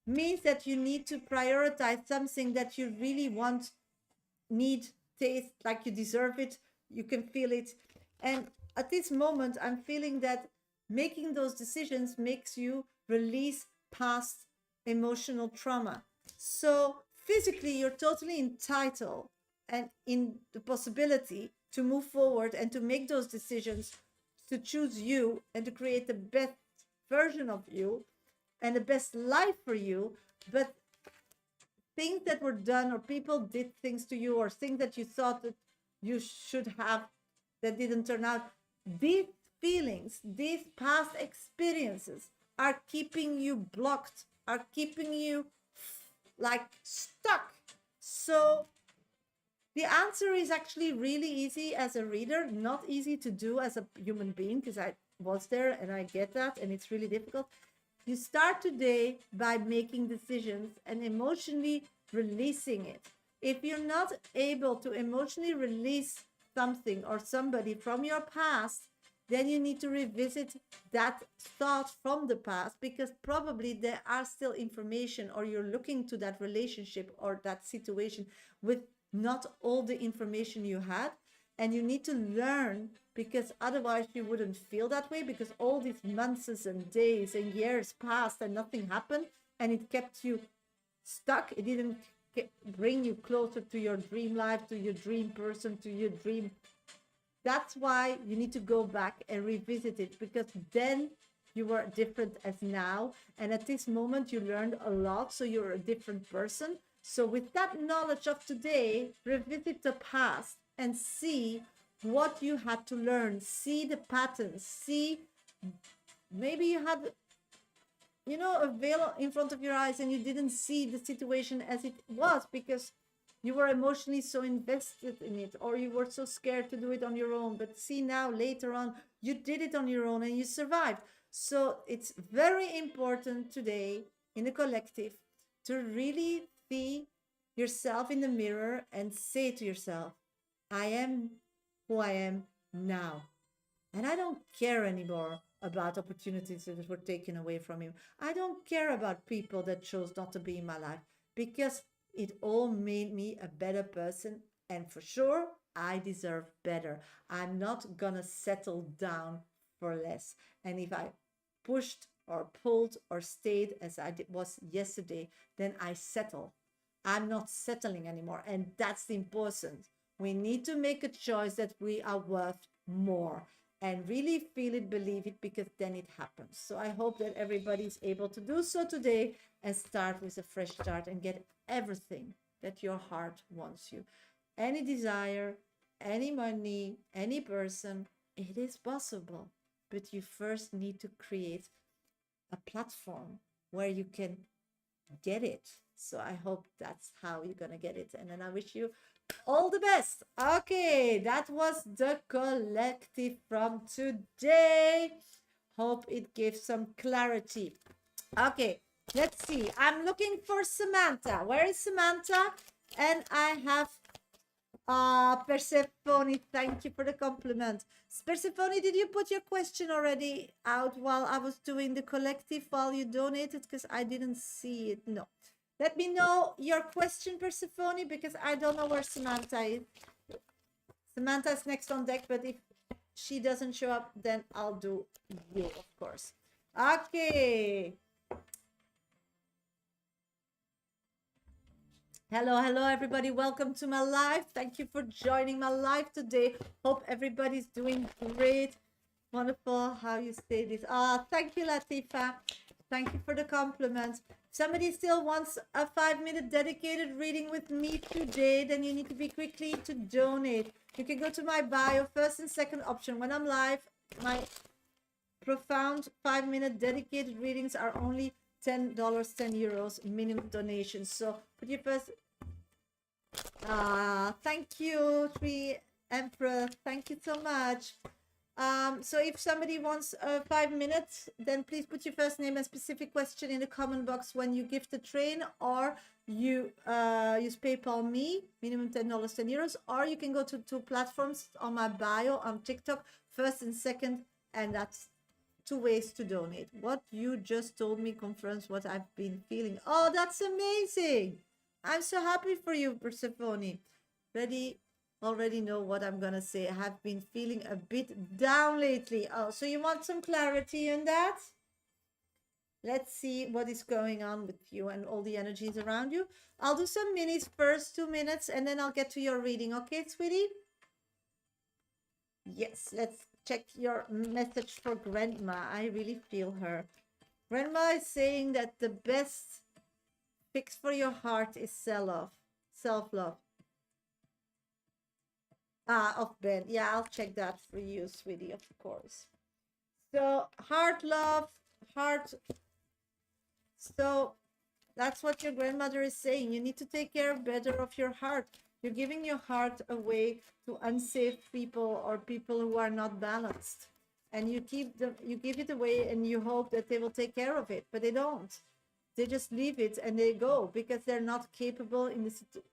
means that you need to prioritize something that you really want, need, taste, like you deserve it, you can feel it. And at this moment, I'm feeling that making those decisions makes you release past emotional trauma. So physically, you're totally entitled and in the possibility to move forward and to make those decisions, to choose you and to create the best version of you and the best life for you. But things that were done, or people did things to you, or things that you thought that you should have that didn't turn out, these feelings, these past experiences are keeping you blocked, are keeping you like stuck. So the answer is actually really easy as a reader, not easy to do as a human being, because I was there and I get that, and it's really difficult. You start today by making decisions and emotionally releasing it. If you're not able to emotionally release something or somebody from your past, then you need to revisit that thought from the past, because probably there are still information, or you're looking to that relationship or that situation with not all the information you had. And you need to learn, because otherwise you wouldn't feel that way, because all these months and days and years passed and nothing happened, and it kept you stuck. It didn't bring you closer to your dream life, to your dream person, to your dream. That's why you need to go back and revisit it, because then you were different as now. And at this moment you learned a lot, so you're a different person. So with that knowledge of today, revisit the past and see what you had to learn. See the patterns. See, maybe you had, you know, a veil in front of your eyes and you didn't see the situation as it was because you were emotionally so invested in it, or you were so scared to do it on your own. But see, now later on, you did it on your own and you survived. So it's very important today in the collective to really see yourself in the mirror and say to yourself, I am who I am now. And I don't care anymore about opportunities that were taken away from him. I don't care about people that chose not to be in my life because it all made me a better person. And for sure, I deserve better. I'm not gonna settle down for less. And if I pushed or pulled or stayed as I was yesterday, then I settle. I'm not settling anymore. And that's the important. We need to make a choice that we are worth more and really feel it, believe it, because then it happens. So I hope that everybody is able to do so today and start with a fresh start and get everything that your heart wants you. Any desire, any money, any person, it is possible. But you first need to create a platform where you can get it. So I hope that's how you're going to get it. And then I wish you all the best. Okay, that was the collective from today. Hope it gives some clarity. Okay, let's see. I'm looking for Samantha. Where is Samantha? And I have Persephone. Thank you for the compliment. Persephone, did you put your question already out while I was doing the collective while you donated? Because I didn't see it. No. Let me know your question, Persephone, because I don't know where Samantha is. Samantha is next on deck, but if she doesn't show up, then I'll do you, of course. Okay. Hello, everybody. Welcome to my live. Thank you for joining my live today. Hope everybody's doing great. Wonderful how you say this. Thank you, Latifa. Thank you for the compliment. Somebody still wants a 5-minute dedicated reading with me today, then you need to be quickly to donate. You can go to my bio, first and second option. When I'm live, my profound 5-minute dedicated readings are only $10, €10 minimum donation. So put your first. Thank you, Tree Emperor. Thank you so much. So if somebody wants 5 minutes, then please put your first name and specific question in the comment box when you give the train, or you use PayPal me, minimum $10, €10, or you can go to 2 platforms on my bio on TikTok, first and second, and that's 2 ways to donate. What you just told me confirms what I've been feeling. Oh, that's amazing. I'm so happy for you, Persephone. Already know what I'm gonna say. I have been feeling a bit down lately. Oh, so you want some clarity on that? Let's see what is going on with you and all the energies around you. I'll do some minis first, 2 minutes, and then I'll get to your reading. Okay, sweetie? Yes, let's check your message for Grandma. I really feel her. Grandma is saying that the best fix for your heart is self-love. Of Ben. Yeah, I'll check that for you, sweetie, of course. So, heart love, heart. So, that's what your grandmother is saying. You need to take care better of your heart. You're giving your heart away to unsafe people or people who are not balanced. And you give it away and you hope that they will take care of it, but they don't. They just leave it and they go because they're not capable in the situation.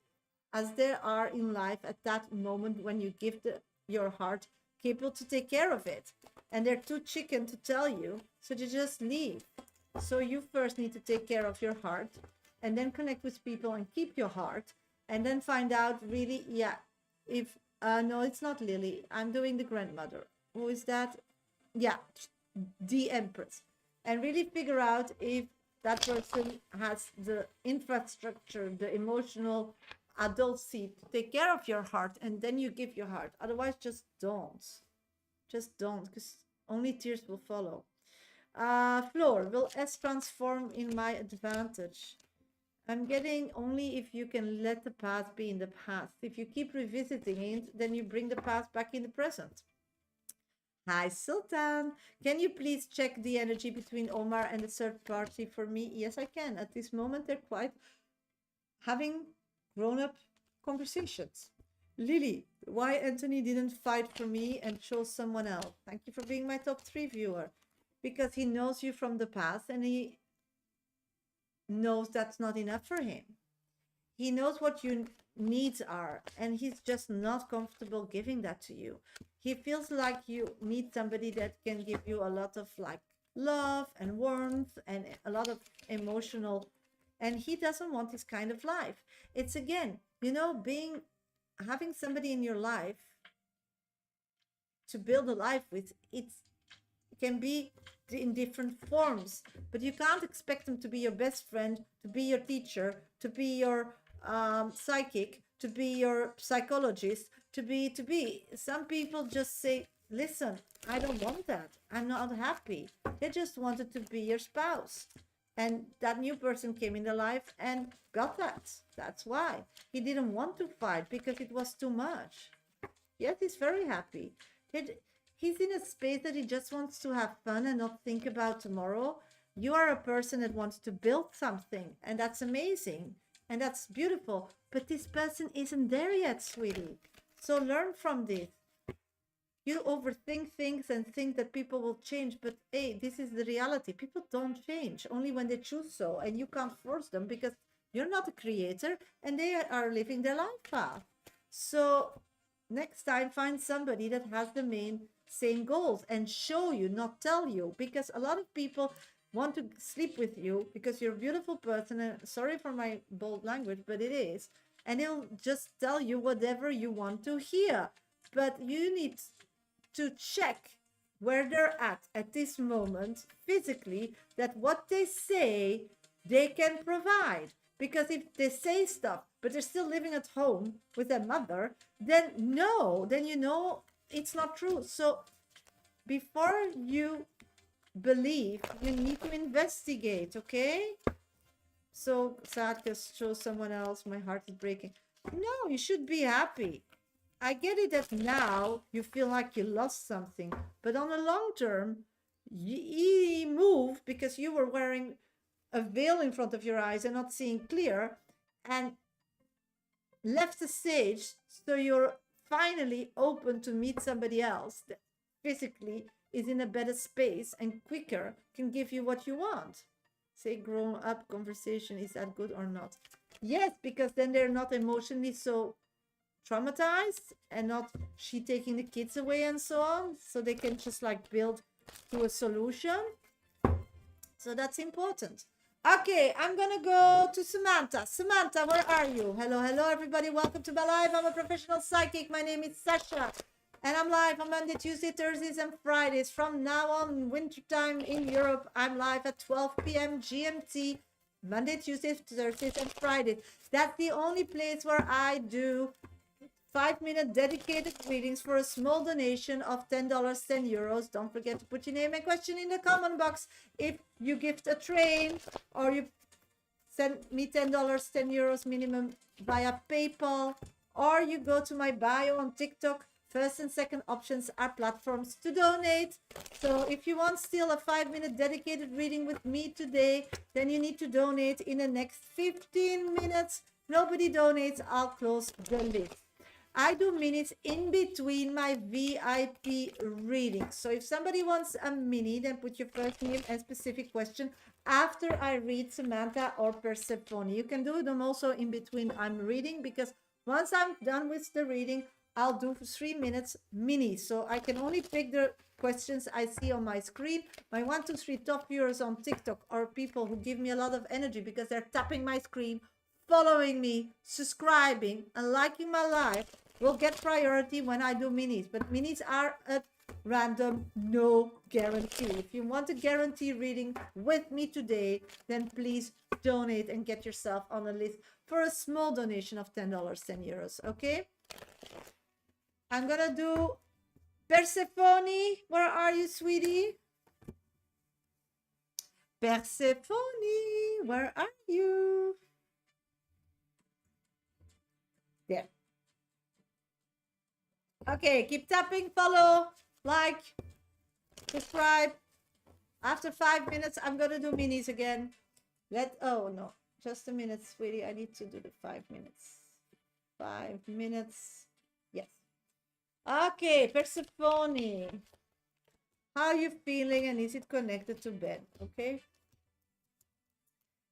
As there are in life at that moment when you give your heart, capable to take care of it. And they're too chicken to tell you, so they just leave. So you first need to take care of your heart and then connect with people and keep your heart and then find out really, if, no, it's not Lily. I'm doing the grandmother. Who is that? Yeah, the Empress. And really figure out if that person has the infrastructure, the emotional adult seed to take care of your heart, and then you give your heart. Otherwise, just don't, because only tears will follow. Floor, will S transform in my advantage? I'm getting only if you can let the past be in the past. If you keep revisiting it, then you bring the past back in the present. Hi, Sultan. Can you please check the energy between Omar and the third party for me? Yes, I can. At this moment, they're quite having grown-up conversations. Lily, why Anthony didn't fight for me and chose someone else? Thank you for being my top 3 viewer. Because he knows you from the past and he knows that's not enough for him. He knows what your needs are, and he's just not comfortable giving that to you. He feels like you need somebody that can give you a lot of like love and warmth and a lot of emotional, and he doesn't want this kind of life. It's again, having somebody in your life to build a life with, it can be in different forms, but you can't expect them to be your best friend, to be your teacher, to be your psychic, to be your psychologist, to be. Some people just say, listen, I don't want that. I'm not happy. They just wanted to be your spouse. And that new person came in their life and got that. That's why. He didn't want to fight because it was too much. Yes, he's very happy. He's in a space that he just wants to have fun and not think about tomorrow. You are a person that wants to build something, and that's amazing. And that's beautiful. But this person isn't there yet, sweetie. So learn from this. You overthink things and think that people will change, but hey, this is the reality. People don't change, only when they choose so, and you can't force them because you're not a creator and they are living their life path. So next time, find somebody that has the same goals and show you, not tell you, because a lot of people want to sleep with you because you're a beautiful person, and sorry for my bold language, but it is, and they'll just tell you whatever you want to hear. But you need to check where they're at this moment physically, that what they say they can provide. Because if they say stuff but they're still living at home with their mother, then you know it's not true. So before you believe, you need to investigate, okay? So sad because show someone else, my heart is breaking. No, you should be happy. I get it that now you feel like you lost something, but on the long term, you move because you were wearing a veil in front of your eyes and not seeing clear, and left the stage, so you're finally open to meet somebody else that physically is in a better space and quicker can give you what you want. Say grown up conversation, is that good or not? Yes, because then they're not emotionally so traumatized and not she taking the kids away and so on, so they can just like build to a solution. So that's important. Okay, I'm gonna go to Samantha. Samantha, where are you? Hello everybody, welcome to my live. I'm a professional psychic. My name is Shasha, and I'm live on Monday, Tuesday, Thursdays, and Fridays. From now on, wintertime in Europe, I'm live at 12 p.m. GMT, Monday, Tuesdays, Thursdays, and Fridays. That's the only place where I do 5-minute dedicated readings for a small donation of $10, €10. Don't forget to put your name and question in the comment box. If you gift a train or you send me $10, €10 minimum via PayPal, or you go to my bio on TikTok, first and second options are platforms to donate. So if you want still a 5-minute dedicated reading with me today, then you need to donate in the next 15 minutes. Nobody donates, I'll close the list. I do minis in between my VIP readings. So if somebody wants a mini, then put your first name and specific question after I read Samantha or Persephone. You can do them also in between I'm reading, because once I'm done with the reading, I'll do 3 minutes mini. So I can only pick the questions I see on my screen. My 1, 2, 3 top viewers on TikTok are people who give me a lot of energy because they're tapping my screen, following me, subscribing, and liking my live. Will get priority when I do minis, but minis are at random, no guarantee. If you want a guarantee reading with me today, then please donate and get yourself on the list for a small donation of $10, €10, okay? I'm gonna do Persephone. Where are you, sweetie? Persephone, where are you? There. Okay, keep tapping, follow, like, subscribe. After 5 minutes, I'm gonna do minis again. Oh no, just a minute, sweetie. I need to do the 5 minutes. 5 minutes. Yes. Okay, Persephone. How are you feeling, and is it connected to bed? Okay.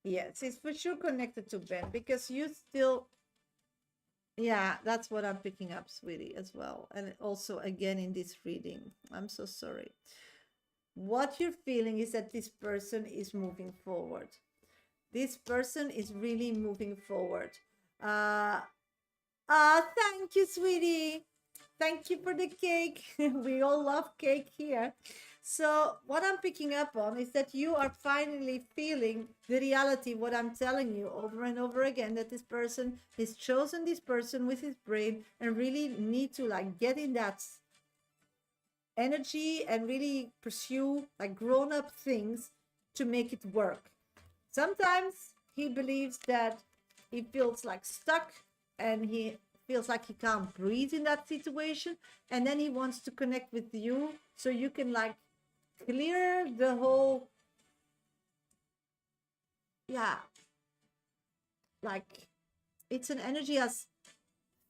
Yes, it's for sure connected to Ben because you still, yeah, that's what I'm picking up, sweetie, as well. And also, again, in this reading, I'm so sorry. What you're feeling is that this person is moving forward. This person is really moving forward. Uh, thank you, sweetie. Thank you for the cake. We all love cake here. So, what I'm picking up on is that you are finally feeling the reality, what I'm telling you over and over again, that this person has chosen this person with his brain and really need to like get in that energy and really pursue like grown up things to make it work. Sometimes he believes that he feels like stuck and he feels like he can't breathe in that situation. And then he wants to connect with you so you can like clear the whole, yeah, like it's an energy as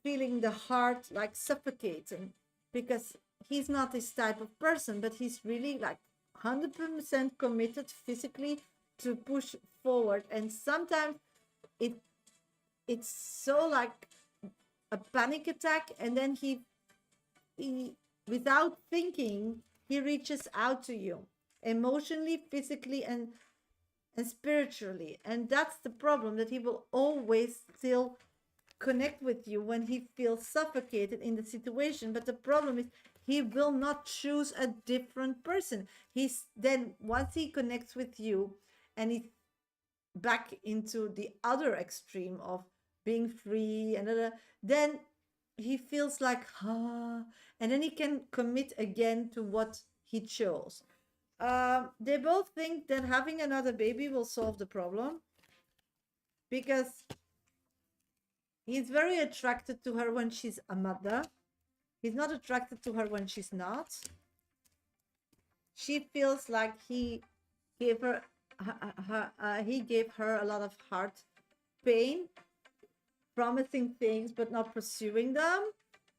feeling the heart like suffocating because he's not this type of person, but he's really like 100% committed physically to push forward. And sometimes it it's so like a panic attack, and then he without thinking he reaches out to you emotionally, physically, and spiritually. And that's the problem, that he will always still connect with you when he feels suffocated in the situation. But the problem is he will not choose a different person. He's then once he connects with you and he's back into the other extreme of being free and then he feels like and then he can commit again to what he chose. They both think that having another baby will solve the problem because he's very attracted to her when she's a mother. He's not attracted to her when she's not. She feels like gave her, he gave her a lot of heart pain, promising things but not pursuing them.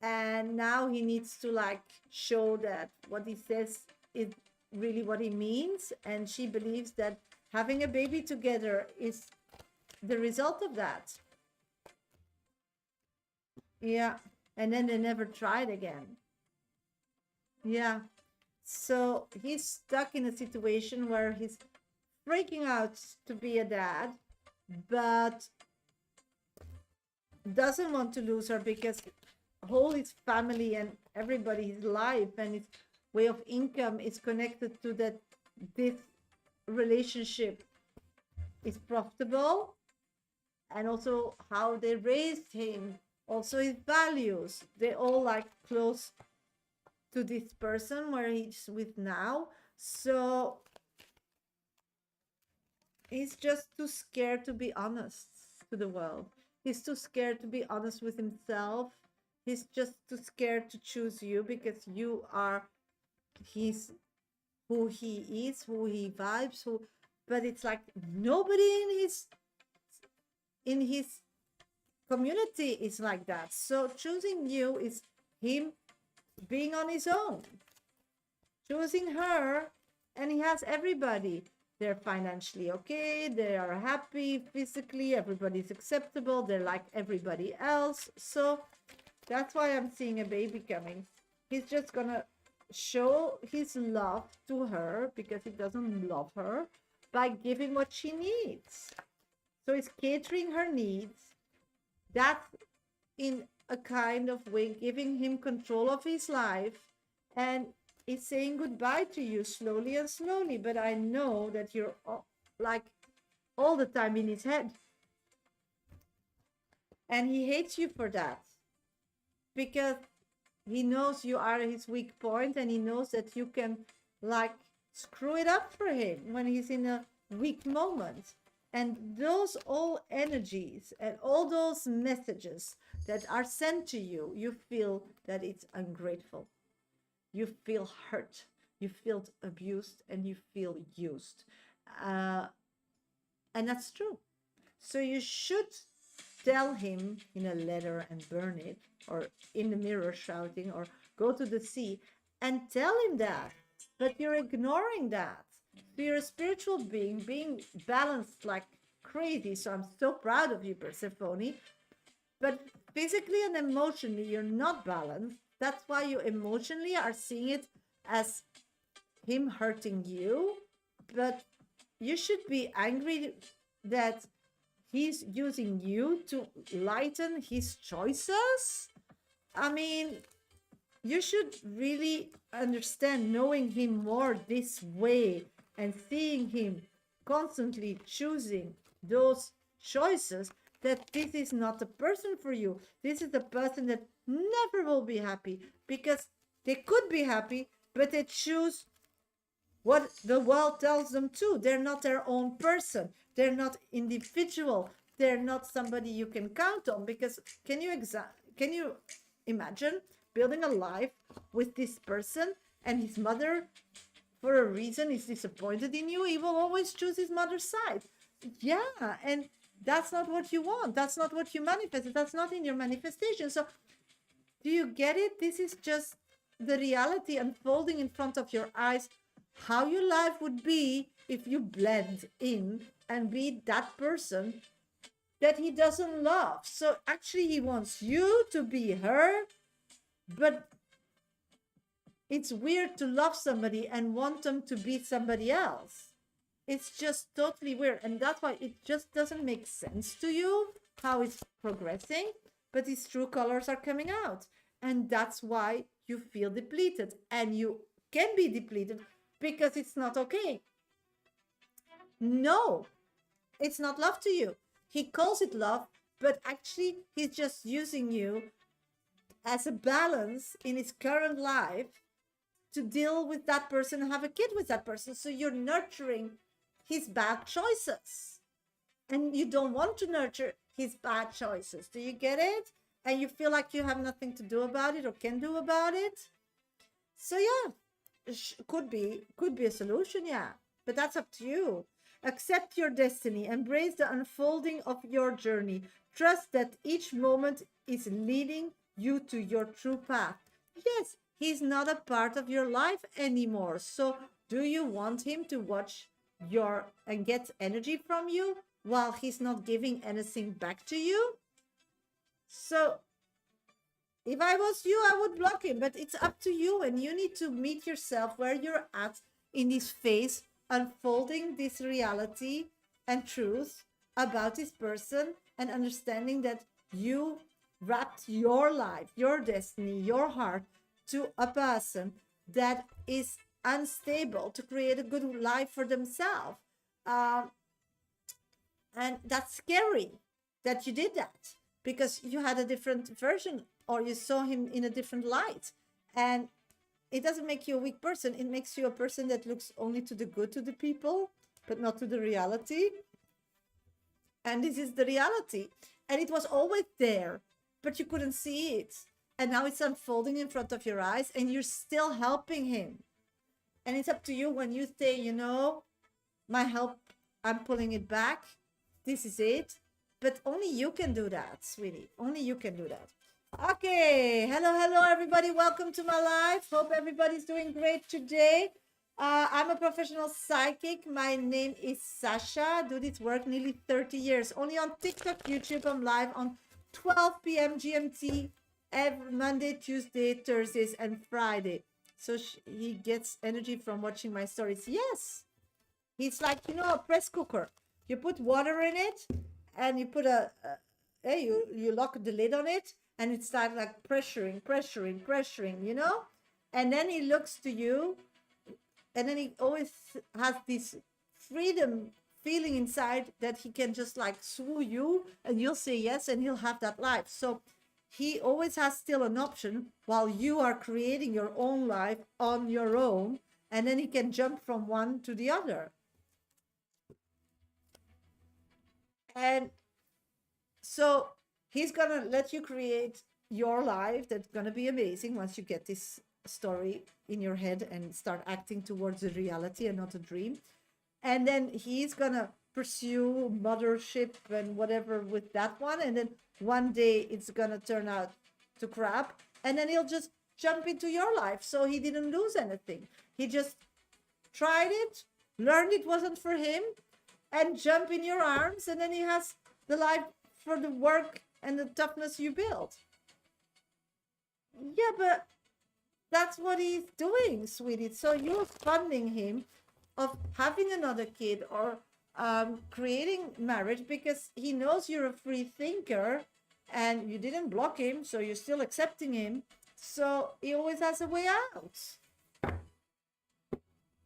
And now he needs to like show that what he says is really what he means. And she believes that having a baby together is the result of that. Yeah. And then they never tried again. Yeah. So he's stuck in a situation where he's freaking out to be a dad, but doesn't want to lose her because whole his family and everybody, his life and his way of income is connected to that this relationship is profitable, and also how they raised him, also his values, they all like close to this person where he's with now. So he's just too scared to be honest to the world. He's too scared to be honest with himself. He's just too scared to choose you because you are he's who he is, who he vibes, who. But it's like nobody in his community is like that. So choosing you is him being on his own, choosing her, and he has everybody. They're financially okay, they are happy physically, everybody's acceptable, they're like everybody else. So that's why I'm seeing a baby coming. He's just gonna show his love to her because he doesn't love her by giving what she needs. So he's catering her needs. That's in a kind of way giving him control of his life, and he's saying goodbye to you slowly and slowly. But I know that you're like all the time in his head, and he hates you for that because he knows you are his weak point, and he knows that you can like screw it up for him when he's in a weak moment. And those all energies and all those messages that are sent to you, you feel that it's ungrateful, you feel hurt, you feel abused, and you feel used. uh, and that's true. So you should tell him in a letter and burn it, or in the mirror shouting, or go to the sea and tell him that. But you're ignoring that. So you're a spiritual being, being balanced like crazy. So I'm so proud of you, Persephone. But physically and emotionally, you're not balanced. That's why you emotionally are seeing it as him hurting you. But you should be angry that he's using you to lighten his choices. I mean, you should really understand, knowing him more this way and seeing him constantly choosing those choices, that this is not a person for you. This is a person that never will be happy, because they could be happy, but they choose what the world tells them to. They're not their own person. They're not individual. They're not somebody you can count on. Because can you imagine building a life with this person, and his mother, for a reason, is disappointed in you? He will always choose his mother's side. Yeah, and that's not what you want. That's not what you manifested. That's not in your manifestation. So do you get it? This is just the reality unfolding in front of your eyes, how your life would be if you blend in and be that person that he doesn't love. So actually, he wants you to be her, but it's weird to love somebody and want them to be somebody else. It's just totally weird. And that's why it just doesn't make sense to you how it's progressing, but his true colors are coming out. And that's why you feel depleted. And you can be depleted because it's not okay. No, it's not love to you. He calls it love, but actually he's just using you as a balance in his current life to deal with that person and have a kid with that person. So you're nurturing his bad choices, and you don't want to nurture his bad choices. Do you get it? And you feel like you have nothing to do about it or can do about it. So yeah, could be a solution, yeah, but that's up to you. Accept your destiny, embrace the unfolding of your journey, trust that each moment is leading you to your true path. Yes, he's not a part of your life anymore. So do you want him to watch your and get energy from you while he's not giving anything back to you? So if I was you, I would block him, but it's up to you, and you need to meet yourself where you're at in this phase, unfolding this reality and truth about this person, and understanding that you wrapped your life, your destiny, your heart to a person that is unstable to create a good life for themselves. Um, and that's scary that you did that, because you had a different version, or you saw him in a different light. And it doesn't make you a weak person. It makes you a person that looks only to the good to the people, but not to the reality. And this is the reality. And it was always there, but you couldn't see it. And now it's unfolding in front of your eyes, and you're still helping him. And it's up to you when you say, you know, my help, I'm pulling it back. This is it. But only you can do that, sweetie. Only you can do that. Okay. Hello, everybody. Welcome to my life. Hope everybody's doing great today. I'm a professional psychic. My name is Shasha. I do this work nearly 30 years. Only on TikTok, YouTube, I'm live on 12 p.m. GMT every Monday, Tuesday, Thursdays, and Friday. So he gets energy from watching my stories. Yes. He's like, you know, a press cooker. You put water in it, and you put you lock the lid on it, and it starts like pressuring, you know? And then he looks to you, and then he always has this freedom feeling inside that he can just like swoo you, and you'll say yes, and he'll have that life. So he always has still an option while you are creating your own life on your own, and then he can jump from one to the other. And so he's gonna let you create your life that's gonna be amazing once you get this story in your head and start acting towards the reality and not a dream. And then he's gonna pursue mothership and whatever with that one, and then one day it's gonna turn out to crap, and then he'll just jump into your life. So he didn't lose anything. He just tried it, learned it wasn't for him, and jump in your arms, and then he has the life for the work and the toughness you built. Yeah, but that's what he's doing, sweetie. So you're funding him of having another kid or creating marriage because he knows you're a free thinker and you didn't block him, so you're still accepting him. So he always has a way out.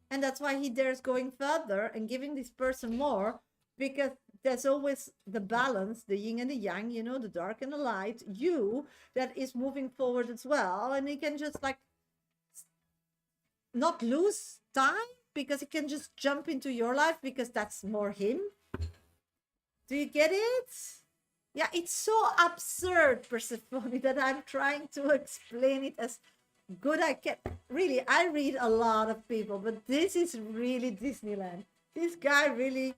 And that's why he dares going further and giving this person more, because there's always the balance, the yin and the yang, you know, the dark and the light, you that is moving forward as well. And he can just like not lose time because he can just jump into your life because that's more him. Do you get it? Yeah, it's so absurd, Persephone, that I'm trying to explain it as good I can. Really, I read a lot of people, but this is really Disneyland. This guy really,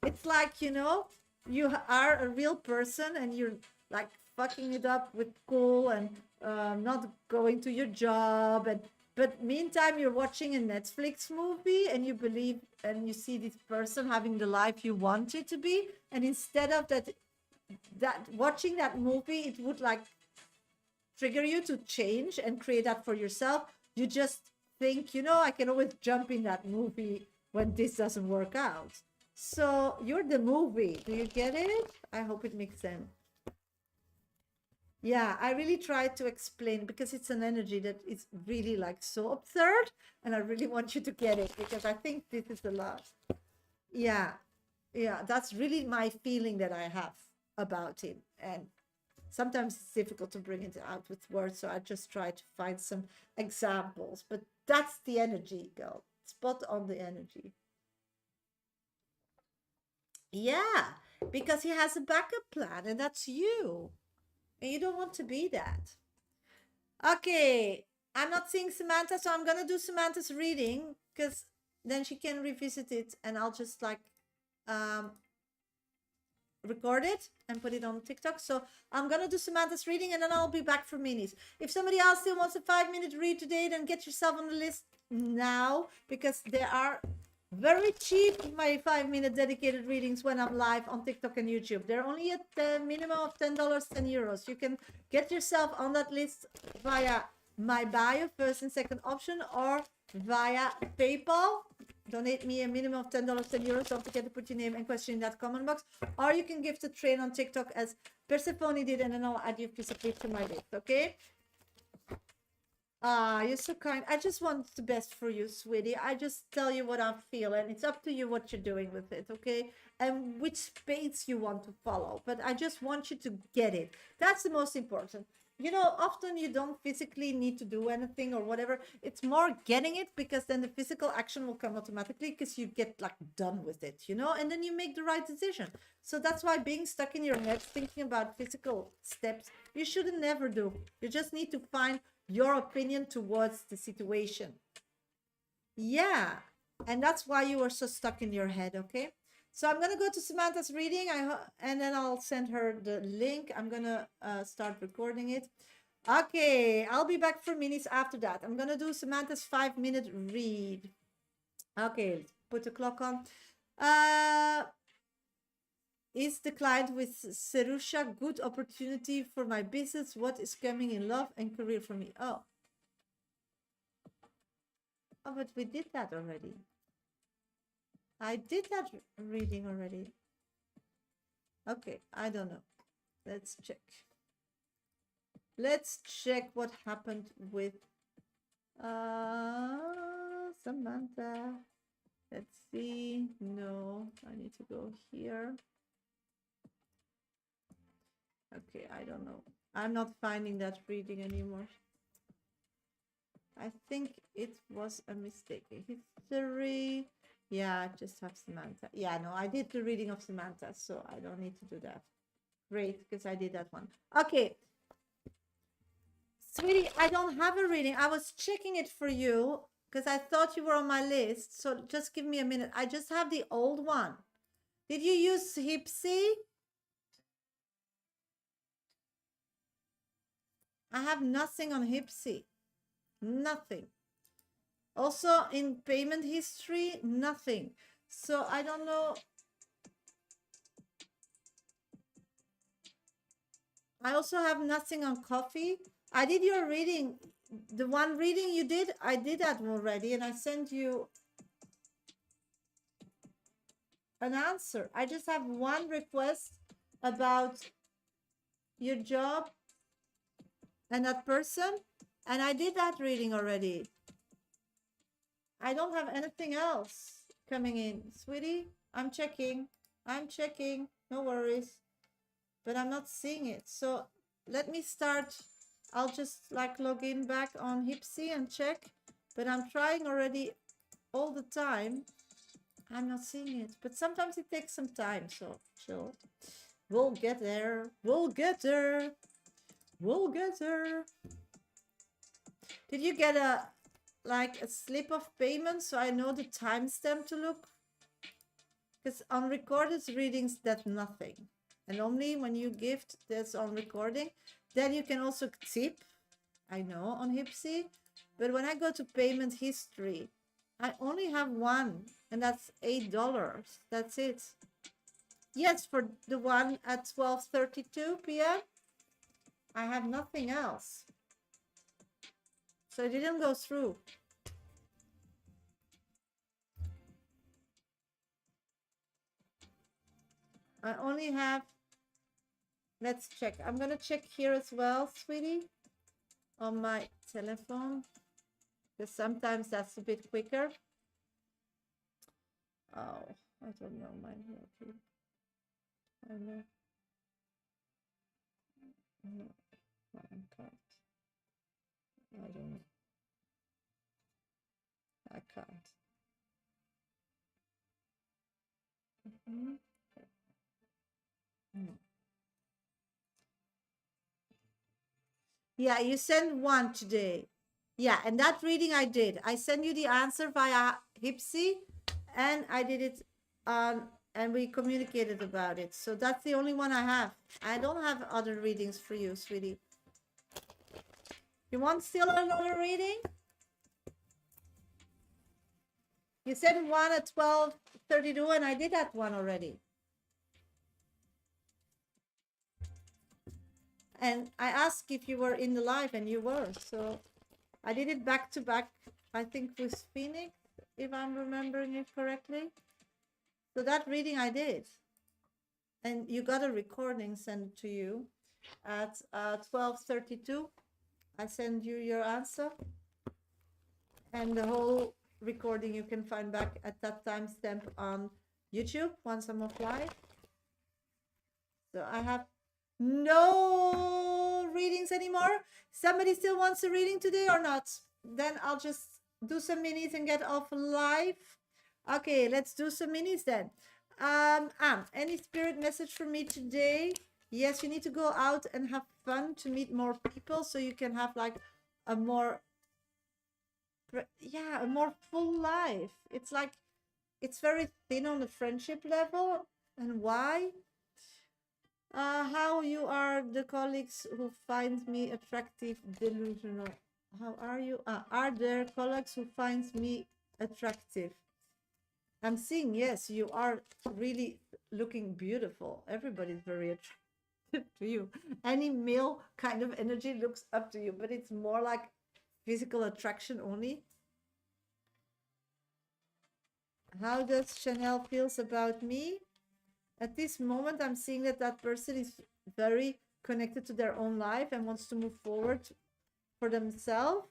it's like, you know, you are a real person and you're like fucking it up with cool and not going to your job, and but meantime you're watching a Netflix movie and you believe and you see this person having the life you want it to be, and instead of that watching that movie, it would like trigger you to change and create that for yourself. You just think, you know, I can always jump in that movie when this doesn't work out. So you're the movie. Do you get it? I hope it makes sense. Yeah, I really tried to explain because it's an energy that is really like so absurd, and I really want you to get it because I think this is the last. Yeah, yeah, that's really my feeling that I have about him. And sometimes it's difficult to bring it out with words, so I just try to find some examples. But that's the energy, girl. Spot on the energy. Yeah, because he has a backup plan, and that's you. And you don't want to be that. Okay, I'm not seeing Samantha, so I'm gonna do Samantha's reading because then she can revisit it, and I'll just like um, record it and put it on TikTok. So I'm gonna do Samantha's reading, and then I'll be back for minis. If somebody else still wants a 5-minute read today, then get yourself on the list now because there are very cheap my 5-minute dedicated readings when I'm live on TikTok and YouTube. They're only at the minimum of $10, €10. You can get yourself on that list via my bio, first and second option, or via PayPal. Donate me a minimum of $10, €10. Don't forget to put your name and question in that comment box. Or you can gift a train on TikTok as Persephone did, and then I'll add you piece of paper to my list, okay? Ah, you're so kind. I just want the best for you, sweetie. I just tell you what I feel, and it's up to you what you're doing with it, okay? And which space you want to follow. But I just want you to get it. That's the most important. You know, often you don't physically need to do anything or whatever. It's more getting it, because then the physical action will come automatically because you get like done with it, you know, and then you make the right decision. So that's why being stuck in your head thinking about physical steps, you shouldn't never do. You just need to find your opinion towards the situation. Yeah, and that's why you are so stuck in your head, okay? So I'm gonna go to Samantha's reading, and then I'll send her the link. I'm gonna start recording it. Okay, I'll be back for minutes after that. I'm gonna do Samantha's 5-minute read. Okay, put the clock on. Is the client with Serusha good opportunity for my business? What is coming in love and career for me? Oh, but we did that already. I did that reading already. Okay, I don't know. Let's check. Let's check what happened with Samantha. Let's see. No, I need to go here. Okay, I don't know. I'm not finding that reading anymore. I think it was a mistake. History. Yeah, I just have Samantha. Yeah, no, I did the reading of Samantha, so I don't need to do that. Great, because I did that one. Okay. Sweetie, I don't have a reading. I was checking it for you because I thought you were on my list. So just give me a minute. I just have the old one. Did you use Hipsy? I have nothing on Hipsy. Nothing. Also in payment history, nothing. So I don't know. I also have nothing on coffee. I did your reading. The one reading you did, I did that already, and I sent you an answer. I just have one request about your job and that person, and I did that reading already. I don't have anything else coming in, sweetie. I'm checking. I'm checking. No worries. But I'm not seeing it. So let me start. I'll just like log in back on Hipsy and check. But I'm trying already all the time. I'm not seeing it. But sometimes it takes some time. So chill. We'll get there. We'll get there. We'll get there. Did you get a like a slip of payment so I know the timestamp to look? Because on recorded readings, that's nothing. And only when you gift, that's on recording. Then you can also tip, I know, on Hipsy. But when I go to payment history, I only have one, and that's $8. That's it. Yes, for the one at 12:32 p.m., I have nothing else. So it didn't go through. I only have, let's check. I'm going to check here as well, sweetie, on my telephone, because sometimes that's a bit quicker. Oh, I don't know my okay. I know. No, I can't. I don't know. I can't. Mhm. Mm. Yeah, you sent one today. Yeah, and that reading I did. I sent you the answer via Hipsy, and I did it and we communicated about it. So that's the only one I have. I don't have other readings for you, sweetie. You want still another reading? You sent one at 12:32, and I did that one already. And I asked if you were in the live, and you were. So I did it back to back, I think with Phoenix, if I'm remembering it correctly. So that reading I did. And you got a recording sent to you at 12:32. I send you your answer. And the whole recording you can find back at that timestamp on YouTube once I'm off live. So I have no readings anymore. Somebody still wants a reading today or not? Then I'll just do some minis and get off live. Okay, let's do some minis then. Any spirit message for me today? Yes, you need to go out and have fun to meet more people so you can have like a more a more full life. It's like it's very thin on the friendship level. And why? How you are the colleagues who find me attractive, delusional? How are you? Are there colleagues who find me attractive? I'm seeing, yes, you are really looking beautiful. Everybody's very attractive to you. Any male kind of energy looks up to you, but it's more like physical attraction only. How does Chanel feels about me? At this moment, I'm seeing that that person is very connected to their own life and wants to move forward for themselves.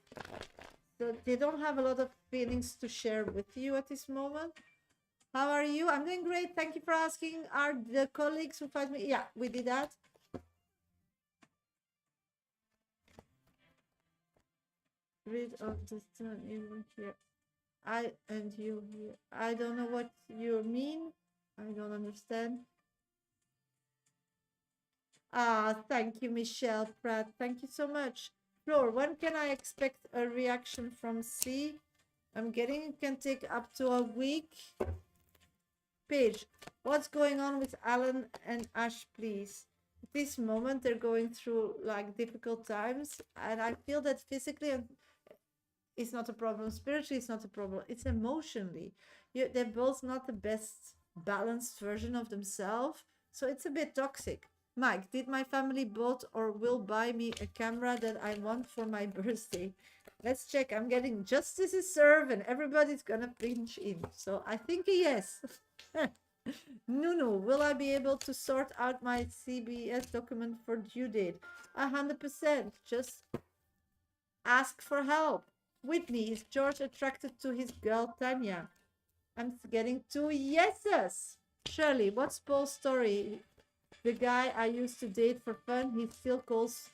So they don't have a lot of feelings to share with you at this moment. How are you? I'm doing great. Thank you for asking. Are the colleagues who find me? Yeah, we did that. Rid of the sun even here. I and you here. I don't know what you mean. I don't understand. Thank you, Michelle Pratt. Thank you so much. Flor, when can I expect a reaction from C? I'm getting it can take up to a week. Paige, what's going on with Alan and Ash, please? At this moment, they're going through like difficult times, and I feel that physically it's not a problem, spiritually it's not a problem, it's emotionally. They're both not the best balanced version of themselves, so it's a bit toxic. Mike, did my family bought or will buy me a camera that I want for my birthday? Let's check. I'm getting justice is served and everybody's gonna pinch in. So I think a yes. Nunu, will I be able to sort out my CBS document for due date? 100%. Just ask for help. Whitney, is George attracted to his girl Tanya? I'm getting two yeses. Shirley, what's Paul's story? The guy I used to date for fun, he still calls.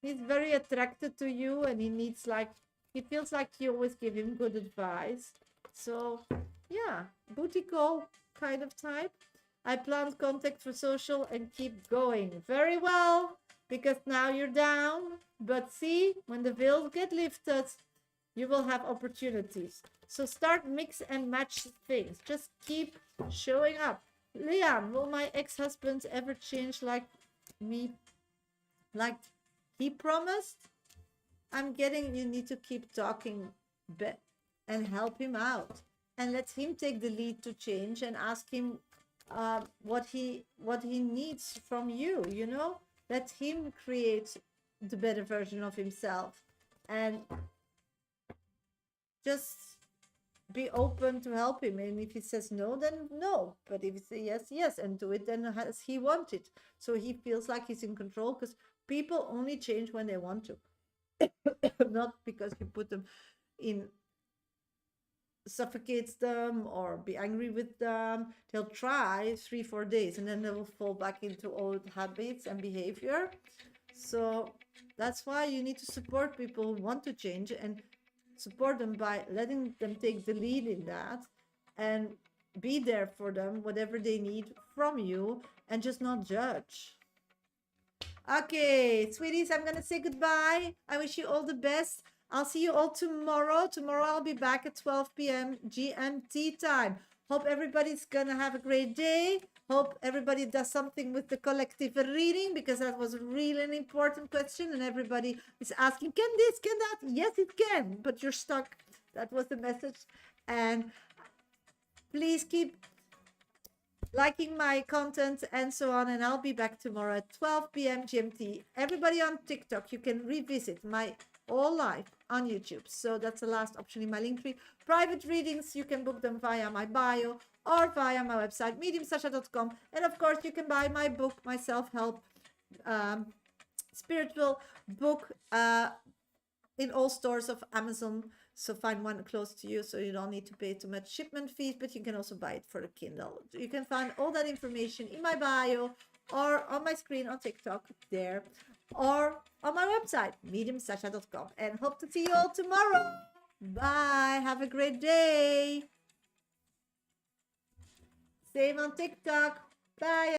He's very attracted to you and he feels like you always give him good advice. So, yeah, booty call kind of type. I planned contact for social and keep going. Very well, because now you're down. But see, when the veils get lifted, you will have opportunities. So start mix and match things. Just keep showing up. Liam, will my ex-husband ever change like me, like he promised? I'm getting you need to keep talking and help him out. And let him take the lead to change and ask him what he needs from you, you know? Let him create the better version of himself. And just be open to help him. And if he says no, then no. But if he says yes, yes, and do it then as he wanted. So he feels like he's in control, because people only change when they want to. Not because you put them in, suffocates them or be angry with them. They'll try 3-4 days and then they will fall back into old habits and behavior. So that's why you need to support people who want to change, and support them by letting them take the lead in that, and be there for them, whatever they need from you, and just not judge. Okay, sweeties, I'm gonna say goodbye. I wish you all the best. I'll see you all tomorrow. Tomorrow I'll be back at 12 p.m. GMT time. Hope everybody's gonna have a great day. Hope everybody does something with the collective reading, because that was really an important question and everybody is asking, can this, can that? Yes, it can, but you're stuck. That was the message. And please keep liking my content and so on, and I'll be back tomorrow at 12 p.m. GMT. Everybody on TikTok, you can revisit my all live on YouTube. So that's the last option in my link tree. Private readings, you can book them via my bio or via my website, mediumsasha.com. And of course, you can buy my book, my self-help spiritual book in all stores of Amazon. So find one close to you so you don't need to pay too much shipment fees, but you can also buy it for a Kindle. You can find all that information in my bio or on my screen on TikTok there, or on my website, mediumsasha.com. And hope to see you all tomorrow. Bye. Have a great day. Same on TikTok. Bye.